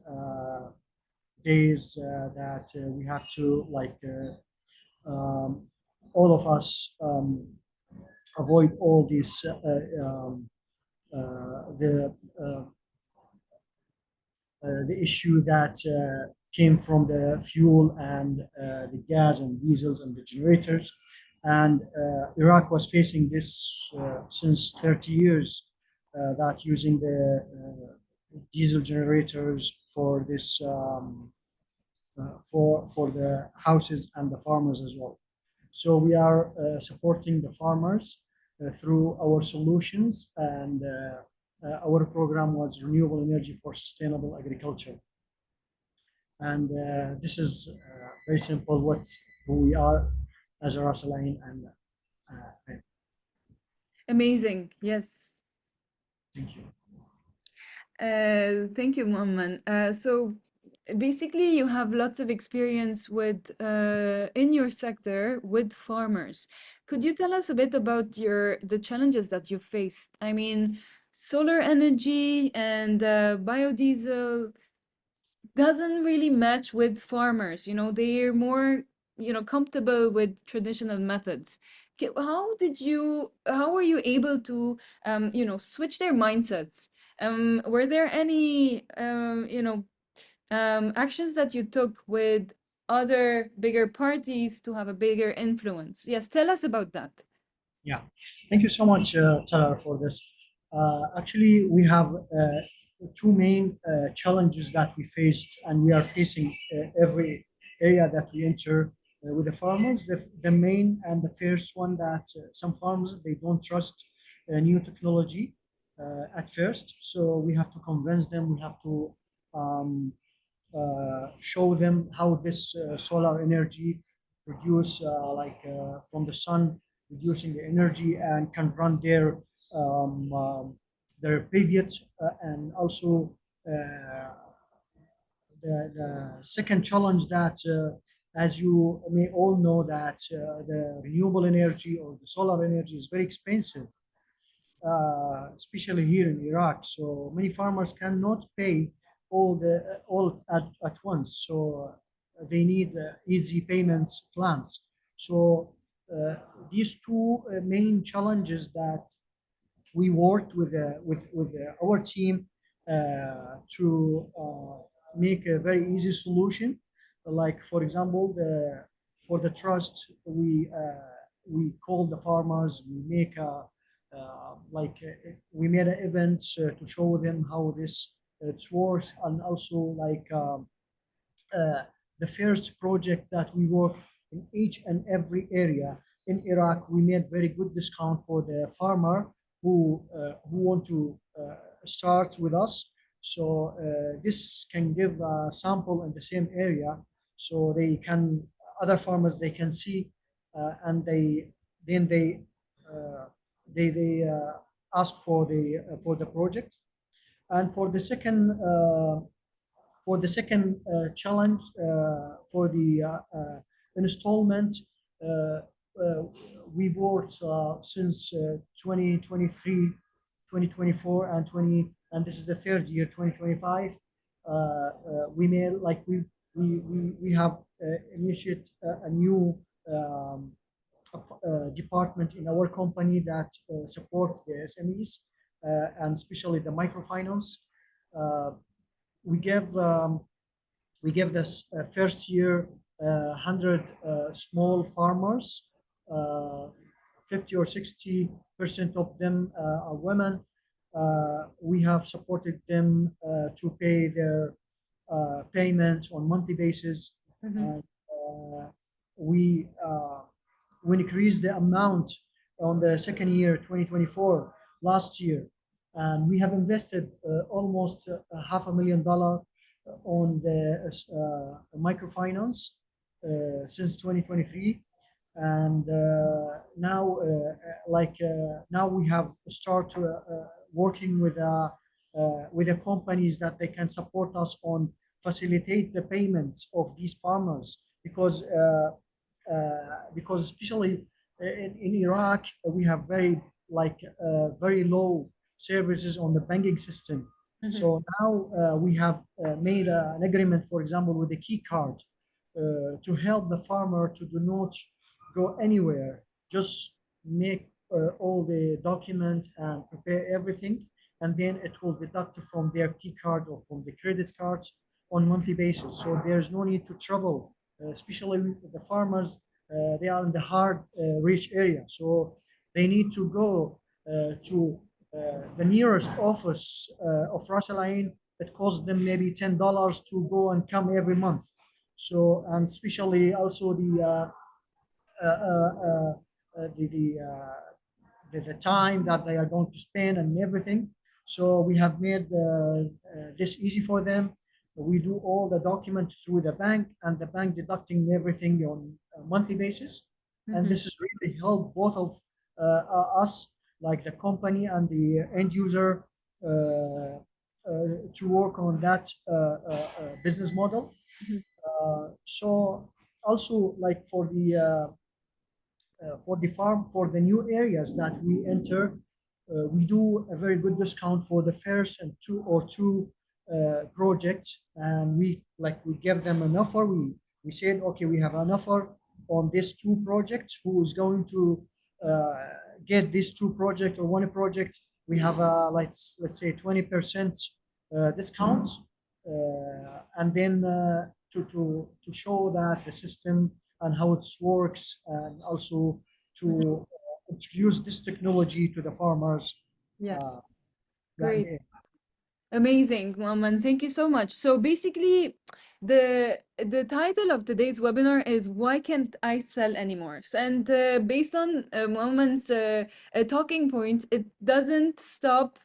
days that we have to like all of us avoid all these the issue that came from the fuel and the gas and diesels and the generators. And Iraq was facing this since 30 years, that using the diesel generators for this for the houses and the farmers as well. So we are supporting the farmers through our solutions, and our program was renewable energy for sustainable agriculture. And this is very simple who we are as a Ras Al Ain. And amazing. Yes. Thank you. Thank you, Muamman. So basically, you have lots of experience with in your sector with farmers. Could you tell us a bit about the challenges that you faced? I mean, solar energy and biodiesel doesn't really match with farmers. You know, they're more, comfortable with traditional methods. How were you able to, switch their mindsets? Were there any, actions that you took with other bigger parties to have a bigger influence? Yes, tell us about that. Yeah, thank you so much, Tara, for this. Actually, we have two main challenges that we faced, and we are facing every area that we enter with the farmers. The main and the first one, that some farmers, they don't trust new technology at first. So we have to convince them, we have to show them how this solar energy produce from the sun, reducing the energy, and can run their their pivot, and also the second challenge that, as you may all know, that the renewable energy or the solar energy is very expensive, especially here in Iraq. So many farmers cannot pay all at once. So they need easy payments plans. So these two main challenges that we worked with our team to make a very easy solution. Like for example, for the trust, we call the farmers. We make a we made an event to show them how this it works, and also like the first project that we work in each and every area in Iraq, we made very good discount for the farmer who want to start with us. So this can give a sample in the same area, so they can other farmers they can see, and they ask for the project. And for the second challenge for the installment, we worked since 2023, 2024, and this is the third year, 2025. We made like we have initiated a new department in our company that support the SMEs and especially the microfinance. We give this first year 100 small farmers, 50 or 60% of them are women. We have supported them to pay their payments on monthly basis. And we increased the amount on the second year, 2024, last year. And we have invested almost $500,000 on the microfinance since 2023. And now we have started working with the companies that they can support us on facilitate the payments of these farmers, because especially in Iraq we have very low services on the banking system. So now we have made an agreement, for example, with the key card to help the farmer to do not go anywhere, just make all the documents and prepare everything, and then it will deduct from their key card or from the credit cards on monthly basis. So there's no need to travel, especially the farmers. They are in the hard rich area, so they need to go to the nearest office of Ras Al Ain. It costs them maybe $10 to go and come every month. So, and especially also the time that they are going to spend and everything. So we have made this easy for them. We do all the documents through the bank, and the bank deducting everything on a monthly basis. And this has really helped both of us, like the company and the end user, to work on that business model. So also, like for the farm, for the new areas that we enter, we do a very good discount for the first and two projects, and we give them an offer. We said, okay, we have an offer on these two projects. Who is going to get these two projects or one project? We have a let's say 20% discount, and then to show that the system and how it works, and also to introduce this technology to the farmers. Yes. Great. Amazing, Mohammed. Thank you so much. So basically, the title of today's webinar is "Why Can't I Sell Anymore?" And based on Mohammed's talking points, it doesn't stop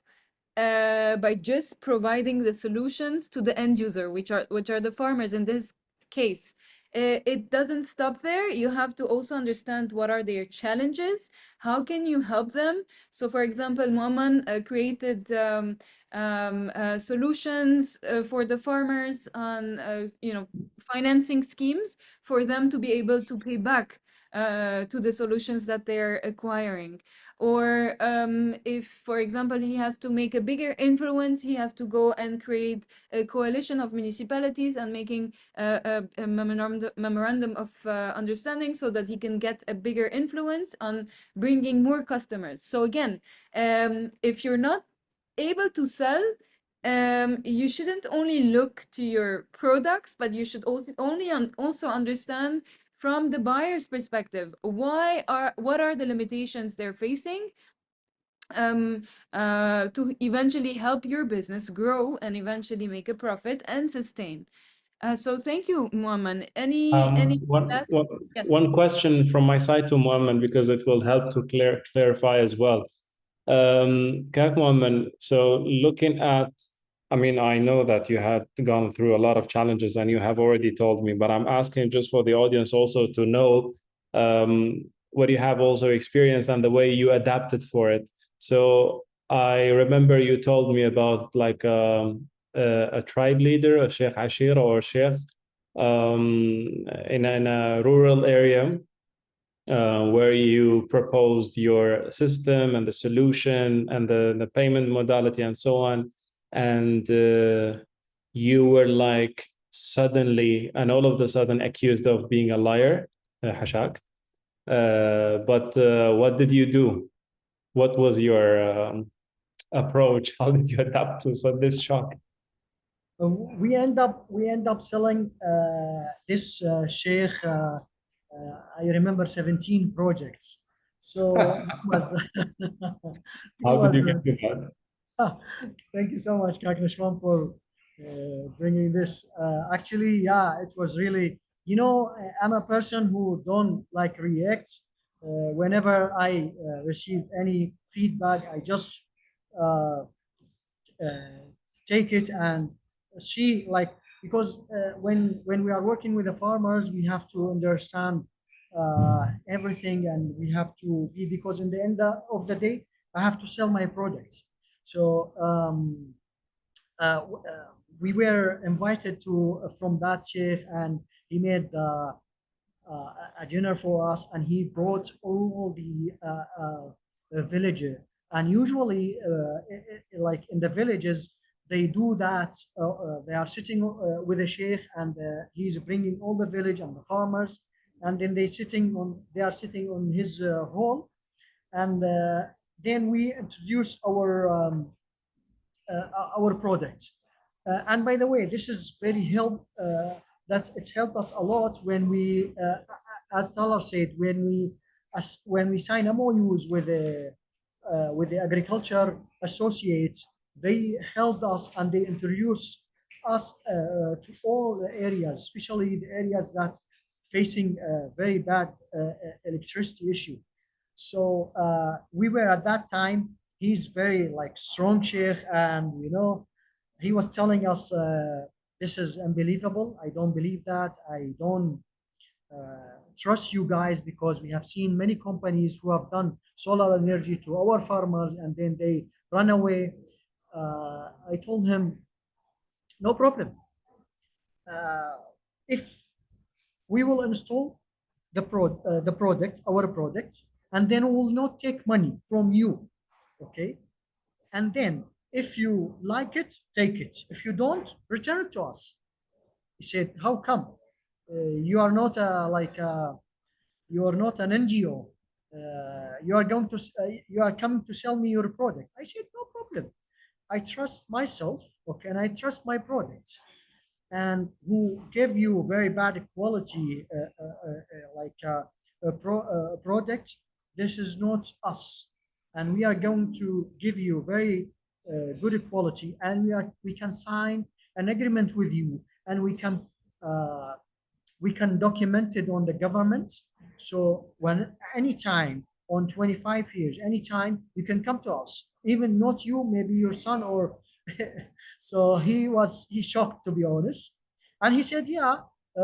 by just providing the solutions to the end user, which are the farmers in this case. it doesn't stop there. You have to also understand what are their challenges. How can you help them? So, for example, Muamman created solutions for the farmers on, financing schemes for them to be able to pay back to the solutions that they're acquiring. Or if, for example, he has to make a bigger influence, he has to go and create a coalition of municipalities and making a memorandum of understanding so that he can get a bigger influence on bringing more customers. So again, if you're not able to sell, you shouldn't only look to your products, but you should also understand from the buyer's perspective, what are the limitations they're facing, to eventually help your business grow and eventually make a profit and sustain. So thank you, Muamman. Any last? Yes. One question from my side to Muamman, because it will help to clarify as well. Kak Muamman, so looking at, I mean, I know that you had gone through a lot of challenges and you have already told me, but I'm asking just for the audience also to know what you have also experienced and the way you adapted for it. So I remember you told me about like a tribe leader, a Sheikh Ashir or Sheikh, in a rural area where you proposed your system and the solution and the payment modality and so on. And you were like suddenly and all of a sudden accused of being a liar, Hashak. But what did you do? What was your approach? How did you adapt to this shock? We end up selling this Sheikh. I remember 17 projects. So it was. How did you get to that? Thank you so much, Kak Nashwan, for bringing this. Actually, yeah, it was really, I'm a person who don't like react. Whenever I receive any feedback, I just take it and see, like, because when we are working with the farmers, we have to understand everything, and we have to be, because in the end of the day, I have to sell my product. So we were invited to from that sheikh, and he made a dinner for us, and he brought all the villages. And usually, like in the villages, they do that. They are sitting with a sheikh, and he's bringing all the village and the farmers, and then they are sitting on his hall, and then we introduce our product. And by the way, this is very it helped us a lot when we, as Talar said, when we sign MOUs with the agriculture associates, they helped us and they introduced us to all the areas, especially the areas that facing a very bad electricity issue. So we were at that time, he's very like strong sheikh, and he was telling us, this is unbelievable. I don't believe that. I don't trust you guys, because we have seen many companies who have done solar energy to our farmers and then they run away. I told him, no problem. If we will install the product, our product, and then we will not take money from you, okay? And then if you like it, take it. If you don't, return it to us. He said, how come? You are not you are not an NGO. You are coming to sell me your product. I said, no problem. I trust myself, okay, and I trust my product. And who gave you very bad quality, product, this is not us. And we are going to give you very good quality, and we can sign an agreement with you, and we can document it on the government. So anytime on 25 years, anytime you can come to us, even not you, maybe your son or. So he shocked, to be honest, and he said, yeah,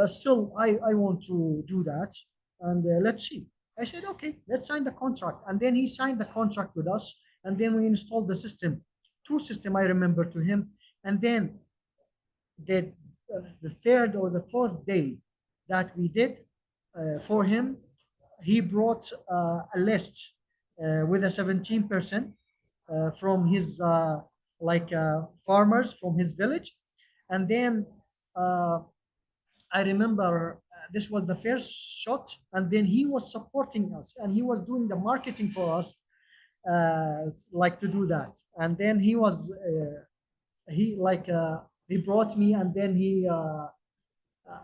still, I want to do that, and let's see. I said, okay, let's sign the contract. And then he signed the contract with us, and then we installed the system, two system I remember to him. And then the third or the fourth day that we did for him, he brought a list with a 17% from his farmers from his village. And then I remember this was the first shot, and then he was supporting us and he was doing the marketing for us, to do that. And then he was he brought me, and then he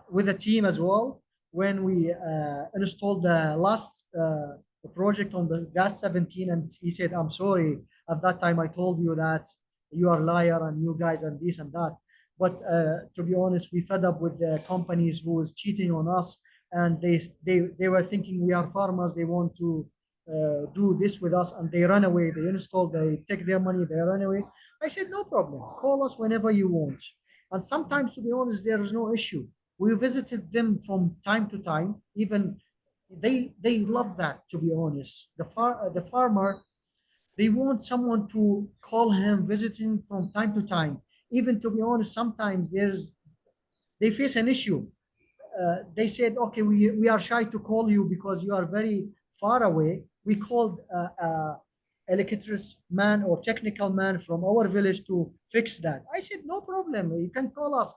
with a team as well, when we installed the last project on the GAS 17, and he said, I'm sorry, at that time I told you that you are liar and you guys and this and that. But to be honest, we fed up with the companies who was cheating on us, and they were thinking we are farmers, they want to do this with us, and they run away. They install, they take their money, they run away. I said, no problem, call us whenever you want. And sometimes, to be honest, there is no issue. We visited them from time to time. Even they love that, to be honest. The farmer, they want someone to call him, visiting from time to time. Even, to be honest, sometimes they face an issue. They said, okay, we are shy to call you because you are very far away. We called electric man or technical man from our village to fix that. I said, no problem, you can call us.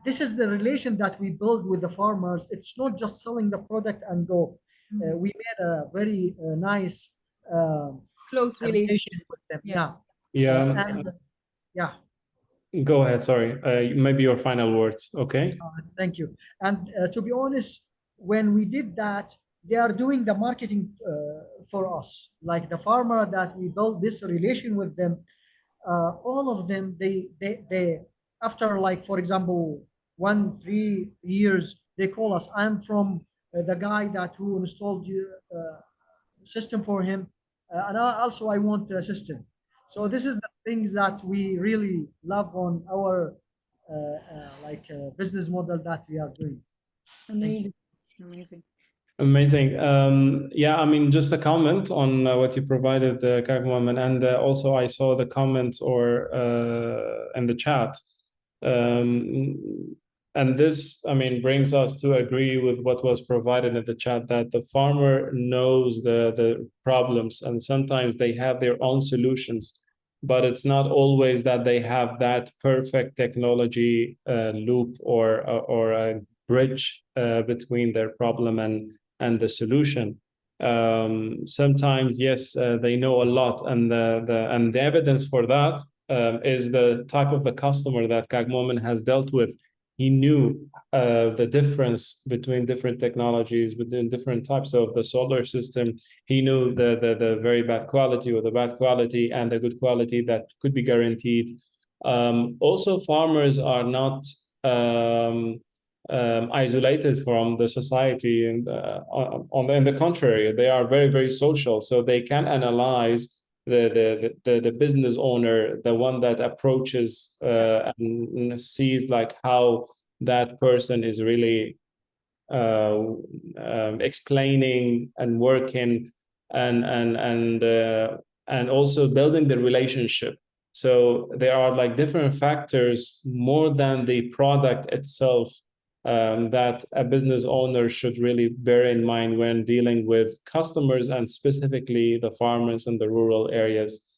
This is the relation that we build with the farmers. It's not just selling the product and go. We made a very nice Close relation with them. Yeah. Yeah. Go ahead. Sorry. Maybe your final words. Okay. Thank you. And to be honest, when we did that, they are doing the marketing for us. Like the farmer that we built this relation with them, all of them, they after, like, for example, 1-3 years, they call us. I'm from the guy who installed you system for him, and I want a system. So this is the things that we really love on our business model that we are doing. Amazing. Yeah, I mean, just a comment on what you provided, Kagmam, and also I saw the comments in the chat. And this, I mean, brings us to agree with what was provided in the chat, that the farmer knows the problems, and sometimes they have their own solutions, but it's not always that they have that perfect technology loop or a bridge between their problem and the solution. Sometimes, yes, they know a lot, and the evidence for that is the type of the customer that Kagmomen has dealt with. He knew the difference between different technologies, between different types of the solar system. He knew the very bad quality or the bad quality and the good quality that could be guaranteed. Also, farmers are not isolated from the society, and on the contrary, they are very, very social. So they can analyze the business owner, the one that approaches and sees like how that person is really explaining and working and also building the relationship. So there are like different factors more than the product itself that a business owner should really bear in mind when dealing with customers, and specifically the farmers in the rural areas.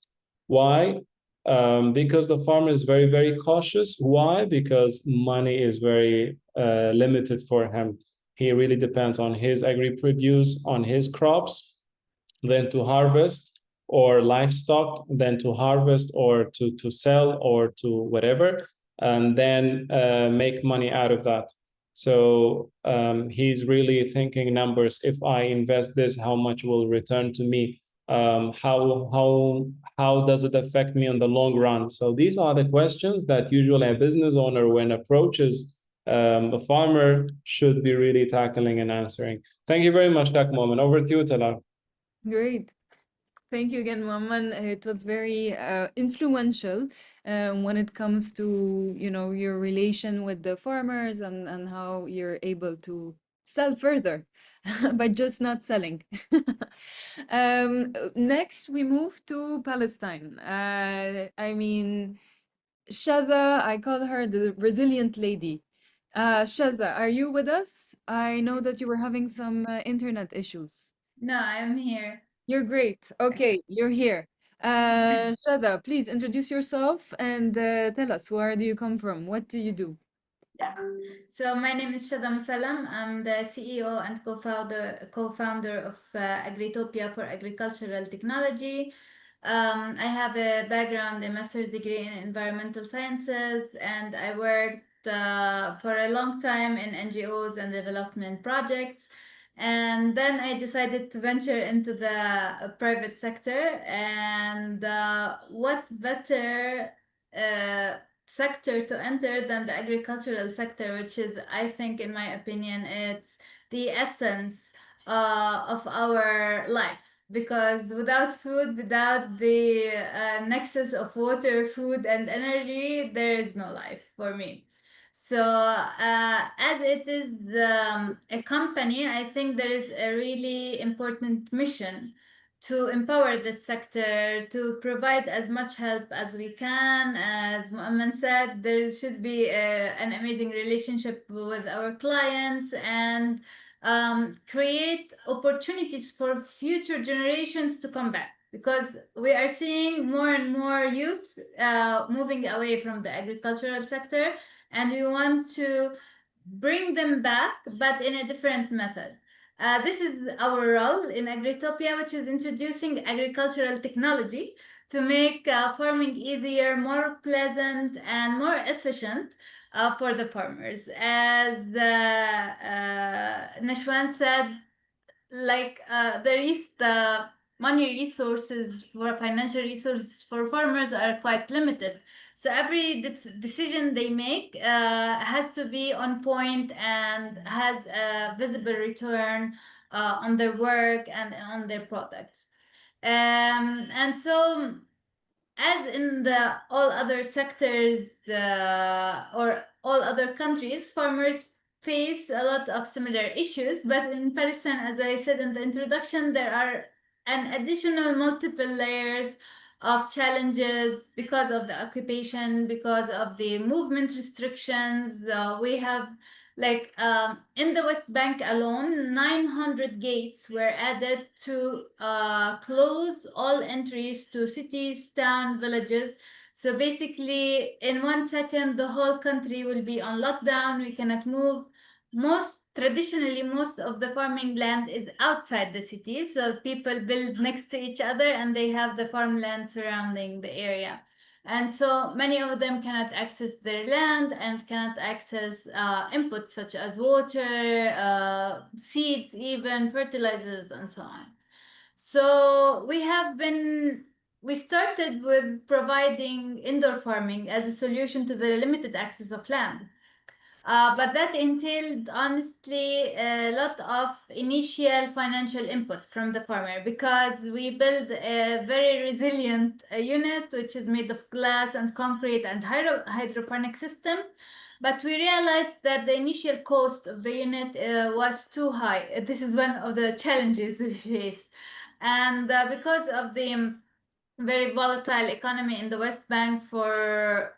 Why? Because the farmer is very, very cautious. Why? Because money is very limited for him. He really depends on his agri-produce, on his crops, then to harvest, or livestock, then to harvest or to sell or to whatever, and then make money out of that. So he's really thinking numbers. If I invest this, how much will return to me? How does it affect me in the long run? So these are the questions that usually a business owner, when approaches a farmer, should be really tackling and answering. Thank you very much, Kagmam. Over to you, Talar. Great. Thank you again, Muamman. It was very influential when it comes to, your relation with the farmers and how you're able to sell further by just not selling. Next, we move to Palestine. I mean, Shada, I call her the resilient lady. Shada, are you with us? I know that you were having some internet issues. No, I'm here. You're great. Okay, you're here. Shada, please introduce yourself and tell us where do you come from? What do you do? Yeah. So my name is Shada Musallam. I'm the CEO and co-founder of Agritopia for Agricultural Technology. I have a background, a master's degree in environmental sciences, and I worked for a long time in NGOs and development projects. And then I decided to venture into the private sector. And what better sector to enter than the agricultural sector, which is, I think, in my opinion, it's the essence of our life. Because without food, without the nexus of water, food, and energy, there is no life for me. So, as it is a company, I think there is a really important mission to empower this sector, to provide as much help as we can. As Muamman said, there should be an amazing relationship with our clients and create opportunities for future generations to come back. Because we are seeing more and more youth moving away from the agricultural sector, and we want to bring them back, but in a different method. This is our role in Agritopia, which is introducing agricultural technology to make farming easier, more pleasant, and more efficient for the farmers. As Nashwan said, like the money resources for financial resources for farmers are quite limited. So every decision they make has to be on point and has a visible return on their work and on their products. And so, as in the all other sectors or all other countries, farmers face a lot of similar issues. But in Palestine, as I said in the introduction, there are an additional multiple layers of challenges because of the occupation, because of the movement restrictions. We have in the West Bank alone, 900 gates were added to close all entries to cities, towns, villages. So basically, in 1 second, the whole country will be on lockdown. We cannot move. Traditionally, most of the farming land is outside the cities. So people build next to each other and they have the farmland surrounding the area. And so many of them cannot access their land and cannot access inputs such as water, seeds, even fertilizers, and so on. So we started with providing indoor farming as a solution to the limited access of land. But that entailed, honestly, a lot of initial financial input from the farmer, because we built a very resilient unit, which is made of glass and concrete and hydroponic system. But we realized that the initial cost of the unit was too high. This is one of the challenges we faced. And because of the very volatile economy in the West Bank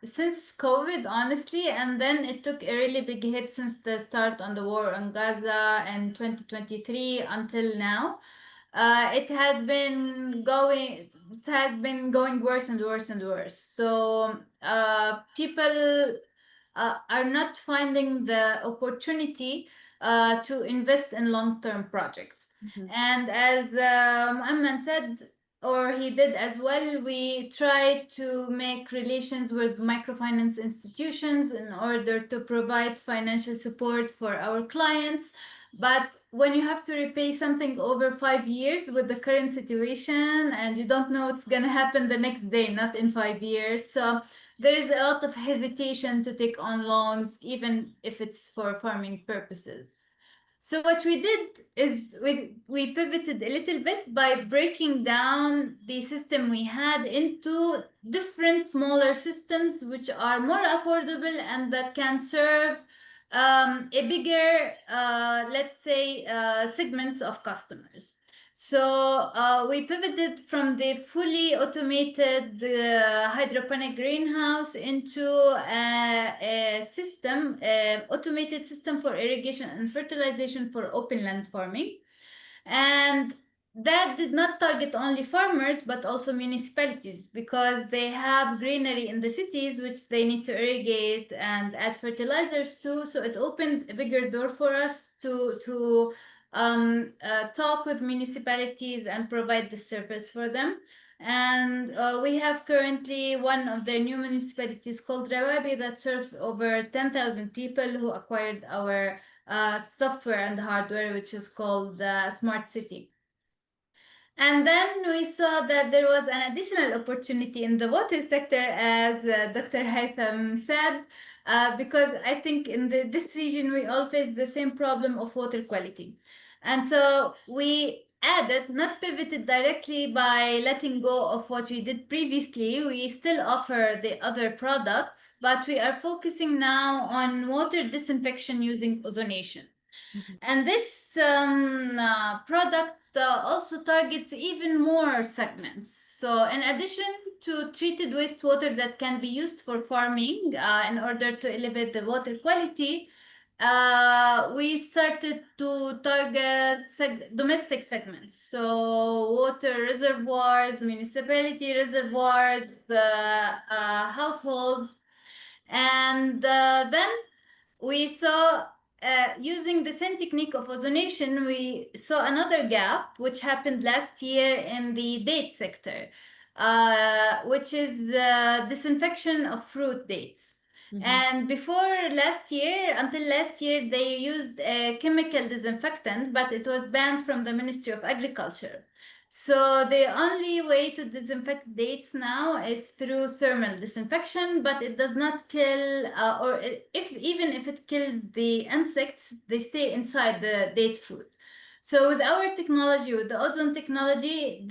since COVID, honestly, and then it took a really big hit since the start on the war on Gaza in 2023 until now. It has been going worse and worse and worse. So people are not finding the opportunity to invest in long-term projects. And as Muamman said, or he did as well, we try to make relations with microfinance institutions in order to provide financial support for our clients. But when you have to repay something over 5 years with the current situation, and you don't know what's going to happen the next day, not in 5 years. So there is a lot of hesitation to take on loans, even if it's for farming purposes. So what we did is we pivoted a little bit by breaking down the system we had into different smaller systems which are more affordable and that can serve a bigger, let's say, segments of customers. So we pivoted from the fully automated hydroponic greenhouse into a system, automated system for irrigation and fertilization for open land farming. And that did not target only farmers, but also municipalities, because they have greenery in the cities, which they need to irrigate and add fertilizers to. So it opened a bigger door for us to talk with municipalities and provide the service for them. And we have currently one of the new municipalities called Rawabi that serves over 10,000 people who acquired our software and hardware, which is called Smart City. And then we saw that there was an additional opportunity in the water sector, as Dr. Haytham said, because I think in this region we all face the same problem of water quality. And so we added, not pivoted directly by letting go of what we did previously. We still offer the other products, but we are focusing now on water disinfection using ozonation. And this product also targets even more segments. So in addition to treated wastewater that can be used for farming in order to elevate the water quality, we started to target domestic segments. So water reservoirs, municipality reservoirs, households. And then we saw, using the same technique of ozonation, we saw another gap, which happened last year in the date sector, which is disinfection of fruit dates. And until last year, they used a chemical disinfectant, but it was banned from the Ministry of Agriculture. So the only way to disinfect dates now is through thermal disinfection, but it does not kill, even if it kills the insects, they stay inside the date fruit. So with our technology, with the ozone technology,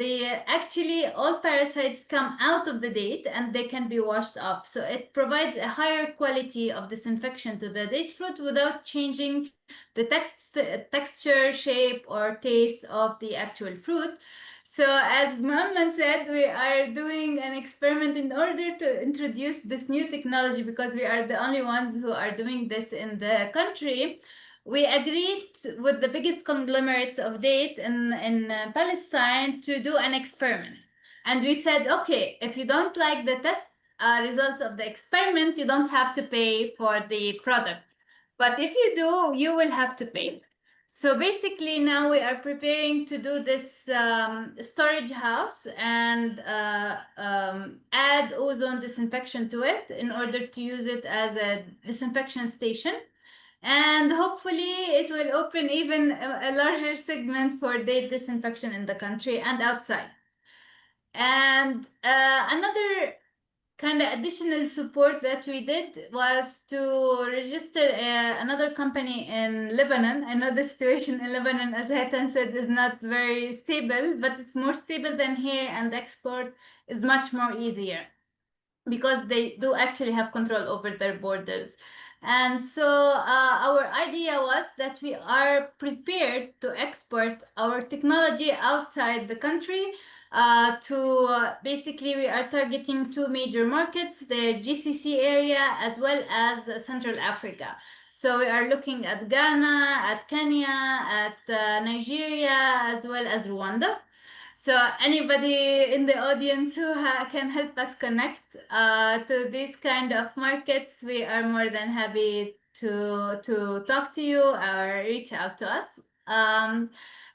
actually all parasites come out of the date and they can be washed off. So it provides a higher quality of disinfection to the date fruit without changing the texture, shape, or taste of the actual fruit. So as Muhammad said, we are doing an experiment in order to introduce this new technology, because we are the only ones who are doing this in the country. We agreed with the biggest conglomerates of date in Palestine to do an experiment. And we said, okay, if you don't like the test results of the experiment, you don't have to pay for the product. But if you do, you will have to pay. So basically now we are preparing to do this storage house and add ozone disinfection to it in order to use it as a disinfection station. And hopefully it will open even a larger segment for date disinfection in the country and outside. And another kind of additional support that we did was to register another company in Lebanon. I know the situation in Lebanon, as Haytham said, is not very stable, but it's more stable than here, and export is much more easier because they do actually have control over their borders. And so our idea was that we are prepared to export our technology outside the country. Basically, we are targeting two major markets, the GCC area as well as Central Africa. So we are looking at Ghana, at Kenya, at Nigeria, as well as Rwanda. So anybody in the audience who can help us connect to these kind of markets, we are more than happy to talk to you or reach out to us.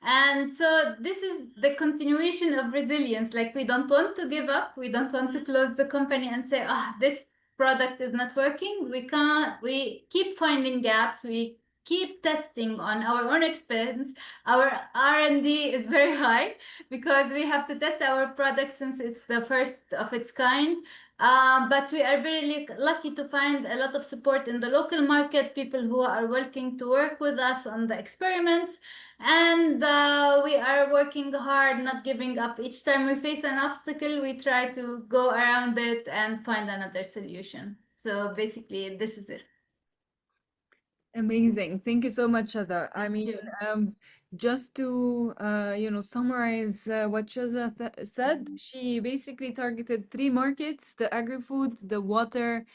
And so this is the continuation of resilience. Like, we don't want to give up. We don't want to close the company and say, this product is not working. We keep finding gaps. We keep testing on our own expense. Our R&D is very high because we have to test our product since it's the first of its kind. But we are very lucky to find a lot of support in the local market, people who are willing to work with us on the experiments. And we are working hard, not giving up. Each time we face an obstacle, we try to go around it and find another solution. So basically, this is it. Amazing. Thank you so much, Shada. I Thank mean, you. just to summarize what Shada said, she basically targeted three markets: the agri-food, the water,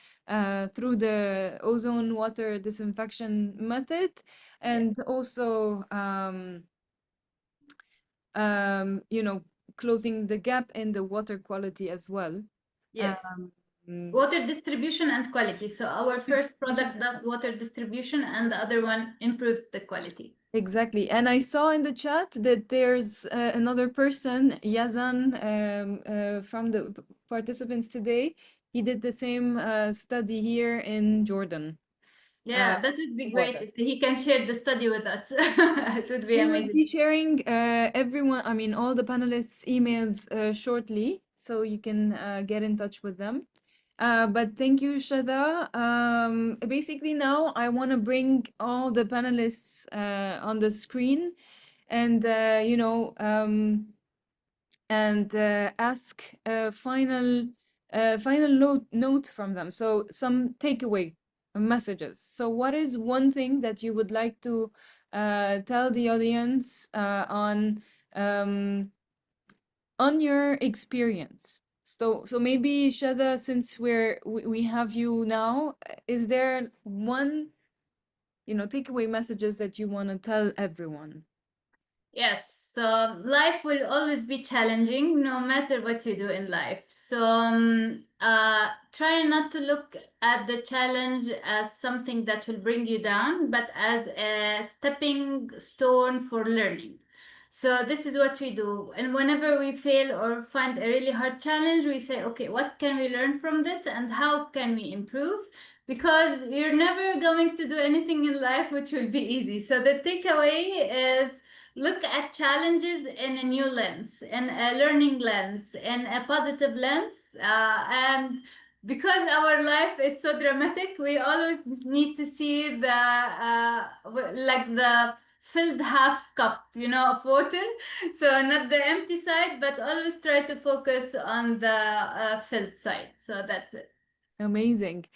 through the ozone water disinfection method, and also closing the gap in the water quality as well. Yes. Water distribution and quality. So our first product does water distribution and the other one improves the quality. Exactly. And I saw in the chat that there's another person, Yazan, from the participants today. He did the same study here in Jordan. Yeah, that would be great water. if he can share the study with us. It would be We will amazing. be sharing all the panelists' emails shortly, so you can get in touch with them. But thank you, Shada. Basically now I want to bring all the panelists on the screen and ask a final note from them. So some takeaway messages. So what is one thing that you would like to tell the audience on your experience? So maybe Shada, since we have you now, is there one takeaway messages that you want to tell everyone? Yes, so life will always be challenging no matter what you do in life. So try not to look at the challenge as something that will bring you down, but as a stepping stone for learning. So this is what we do. And whenever we fail or find a really hard challenge, we say, okay, what can we learn from this and how can we improve? Because you're never going to do anything in life which will be easy. So the takeaway is look at challenges in a new lens, in a learning lens, in a positive lens. And because our life is so dramatic, we always need to see the filled half cup, of water. So not the empty side, but always try to focus on the filled side. So that's it. Amazing.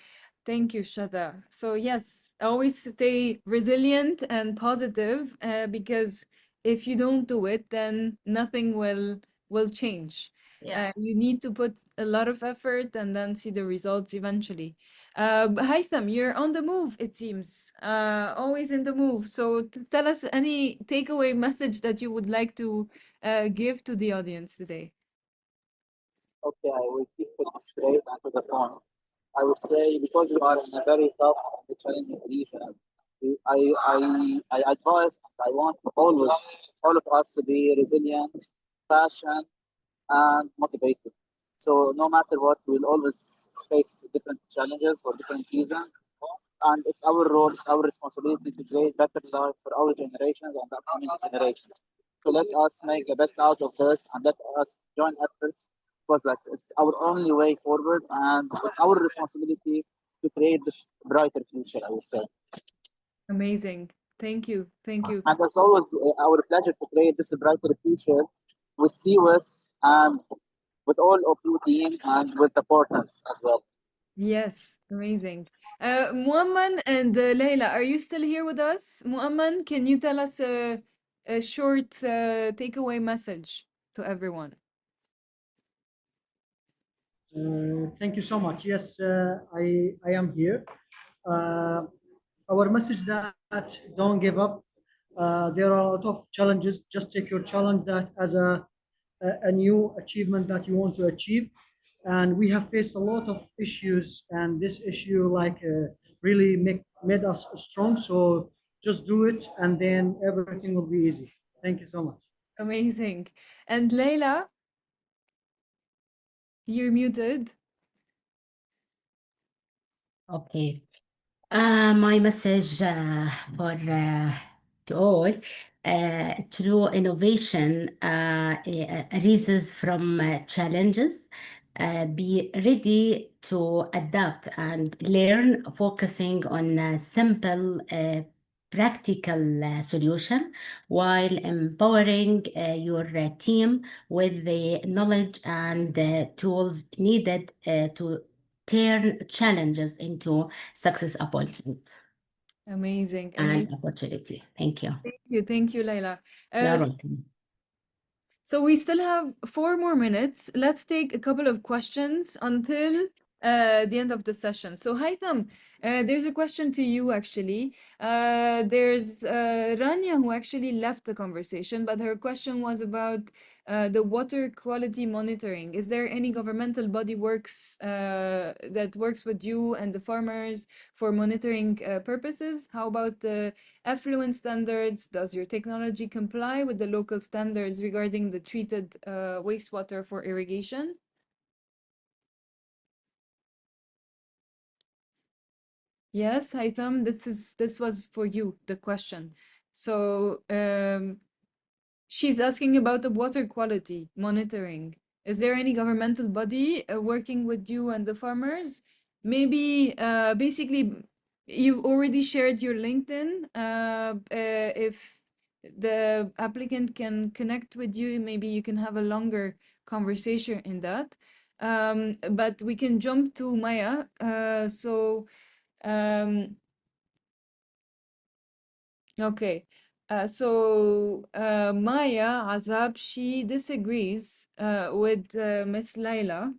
Thank you, Shada. So yes, always stay resilient and positive, because if you don't do it, then nothing will change. Yeah. You need to put a lot of effort and then see the results eventually. Haitham, you're on the move, it seems. Always in the move. So tell us any takeaway message that you would like to give to the audience today. Okay, I will keep it straight and to the point. I would say because we are in a very tough and challenging region, I advise and I want always all of us to be resilient, passionate, and motivated. So no matter what, we'll always face different challenges for different reasons. And it's our role, it's our responsibility to create better life for our generations and the upcoming generations. So let us make the best out of it and let us join efforts because it's our only way forward and it's our responsibility to create this brighter future, I would say. Amazing. Thank you. Thank you. And it's always our pleasure to create this brighter future with CWIS and with all of you team and with the partners as well. Yes, amazing. Muamman and Leila, are you still here with us? Muamman, can you tell us a short takeaway message to everyone? Thank you so much. Yes, I am here. Our message that don't give up. There are a lot of challenges. Just take your challenge that as a new achievement that you want to achieve. And we have faced a lot of issues, and this issue really made us strong. So just do it, and then everything will be easy. Thank you so much. Amazing. And Leila, you're muted. Okay. My message to all, true innovation arises from challenges. Be ready to adapt and learn, focusing on simple, practical solution while empowering your team with the knowledge and tools needed to turn challenges into success appointments Amazing, and amazing. opportunity. Thank you. Thank you, Laila. You're So welcome. So we still have 4 more minutes. Let's take a couple of questions until the end of the session. So Haitham, there's a question to you actually. There's Rania who actually left the conversation, but her question was about the water quality monitoring. Is there any governmental body that works with you and the farmers for monitoring purposes? How about the effluent standards? Does your technology comply with the local standards regarding the treated wastewater for irrigation? Yes, Haitham, this was for you, the question. So she's asking about the water quality monitoring. Is there any governmental body working with you and the farmers? Maybe basically you've already shared your LinkedIn. If the applicant can connect with you, maybe you can have a longer conversation in that. But we can jump to Maya. Okay. Maya Azab, she disagrees with Miss Laila.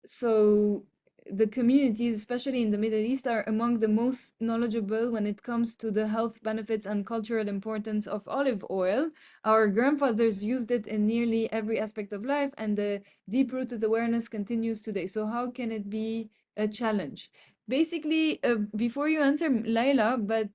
So the communities, especially in the Middle East, are among the most knowledgeable when it comes to the health benefits and cultural importance of olive oil. Our grandfathers used it in nearly every aspect of life, and the deep-rooted awareness continues today. So how can it be a challenge? Basically, before you answer, Laila, but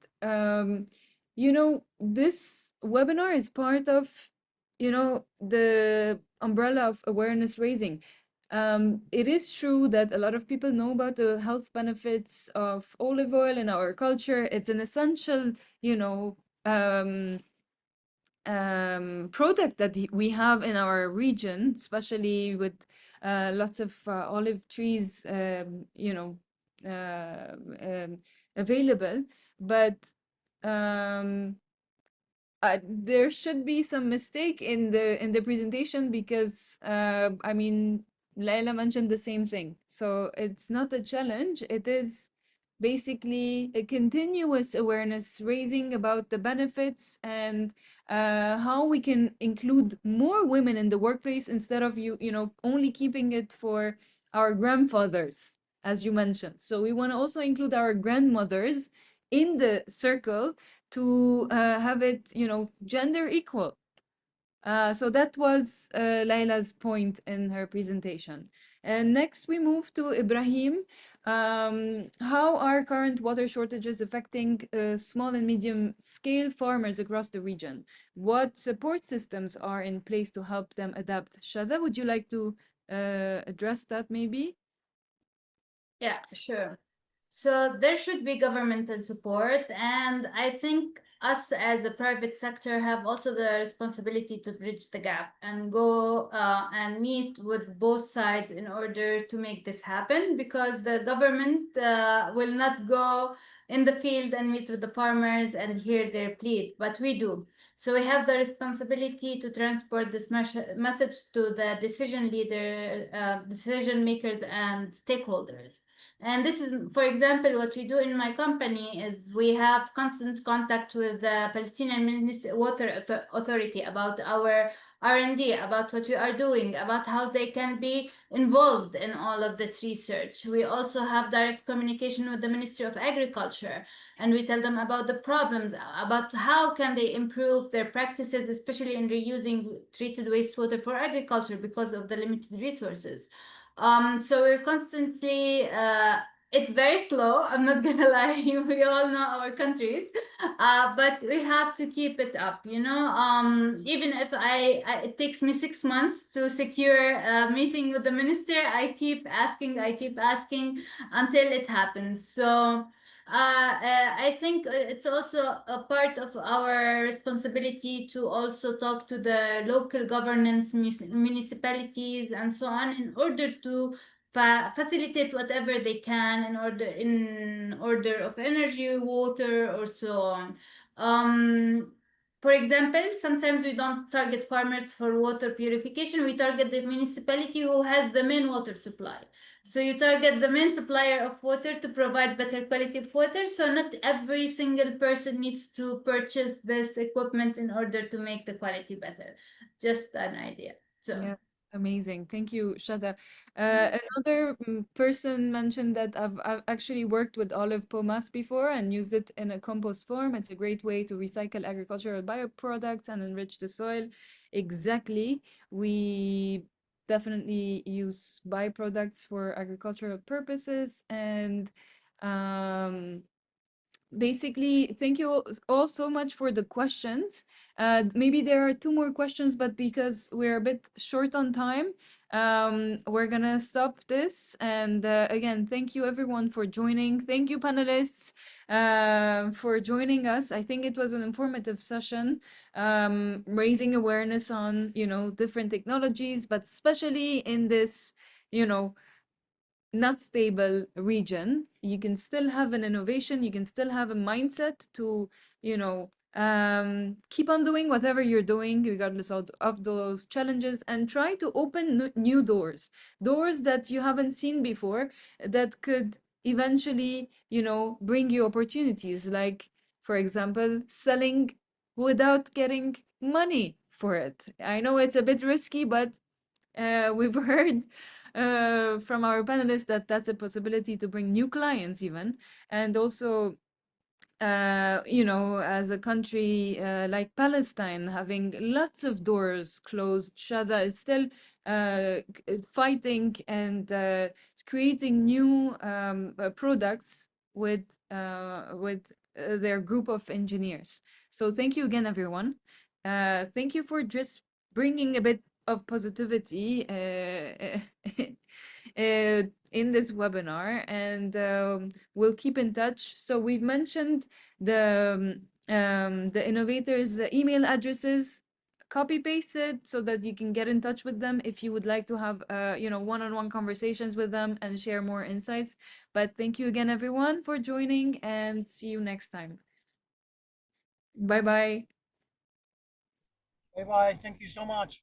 this webinar is part of, the umbrella of awareness raising. It is true that a lot of people know about the health benefits of olive oil in our culture. It's an essential, product that we have in our region, especially with lots of olive trees, available. But there should be some mistake in the presentation because I mean Laila mentioned the same thing. So it's not a challenge. It is basically a continuous awareness raising about the benefits and how we can include more women in the workplace instead of only keeping it for our grandfathers, as you mentioned. So we want to also include our grandmothers in the circle to have it, gender equal. So that was Laila's point in her presentation. And next we move to Ibrahim. How are current water shortages affecting small and medium scale farmers across the region? What support systems are in place to help them adapt? Shada, would you like to address that maybe? Yeah, sure. So there should be governmental support, and I think us as a private sector have also the responsibility to bridge the gap and go and meet with both sides in order to make this happen, because the government will not go in the field and meet with the farmers and hear their plea, but we do. So we have the responsibility to transport this message to the decision makers and stakeholders. And this is, for example, what we do in my company is we have constant contact with the Palestinian Water Authority about our R&D, about what we are doing, about how they can be involved in all of this research. We also have direct communication with the Ministry of Agriculture, and we tell them about the problems, about how can they improve their practices, especially in reusing treated wastewater for agriculture because of the limited resources. So we're constantly, it's very slow, I'm not gonna lie, we all know our countries, But we have to keep it up, you know. Even if it takes me 6 months to secure a meeting with the minister, I keep asking until it happens. So I think it's also a part of our responsibility to also talk to the local governance, municipalities, and so on, in order to facilitate whatever they can in order of energy, water, or so on. For example, sometimes we don't target farmers for water purification. We target the municipality who has the main water supply. So you target the main supplier of water to provide better quality of water. So not every single person needs to purchase this equipment in order to make the quality better. Just an idea. So. Yeah, amazing. Thank you, Shada. Another person mentioned that I've actually worked with olive pomace before and used it in a compost form. It's a great way to recycle agricultural bioproducts and enrich the soil. Exactly. We definitely use byproducts for agricultural purposes, and basically, thank you all so much for the questions. Maybe there are 2 more questions, but because we're a bit short on time, we're gonna stop this. And again, thank you everyone for joining. Thank you, panelists, for joining us. I think it was an informative session, raising awareness on, you know, different technologies, but especially in this, you know, not stable region, you can still have an innovation, you can still have a mindset to, you know, keep on doing whatever you're doing regardless of those challenges, and try to open new doors that you haven't seen before, that could eventually, you know, bring you opportunities, like, for example, selling without getting money for it. I know it's a bit risky, but we've heard from our panelists that that's a possibility to bring new clients even. And also, you know, as a country like Palestine, having lots of doors closed, Shada is still fighting and creating new products with their group of engineers. So thank you again, everyone. Thank you for just bringing a bit of positivity in this webinar, and we'll keep in touch. So we've mentioned the innovators' email addresses. Copy paste it so that you can get in touch with them if you would like to have you know, one-on-one conversations with them and share more insights. But thank you again, everyone, for joining, and see you next time. Bye bye. Bye bye. Thank you so much.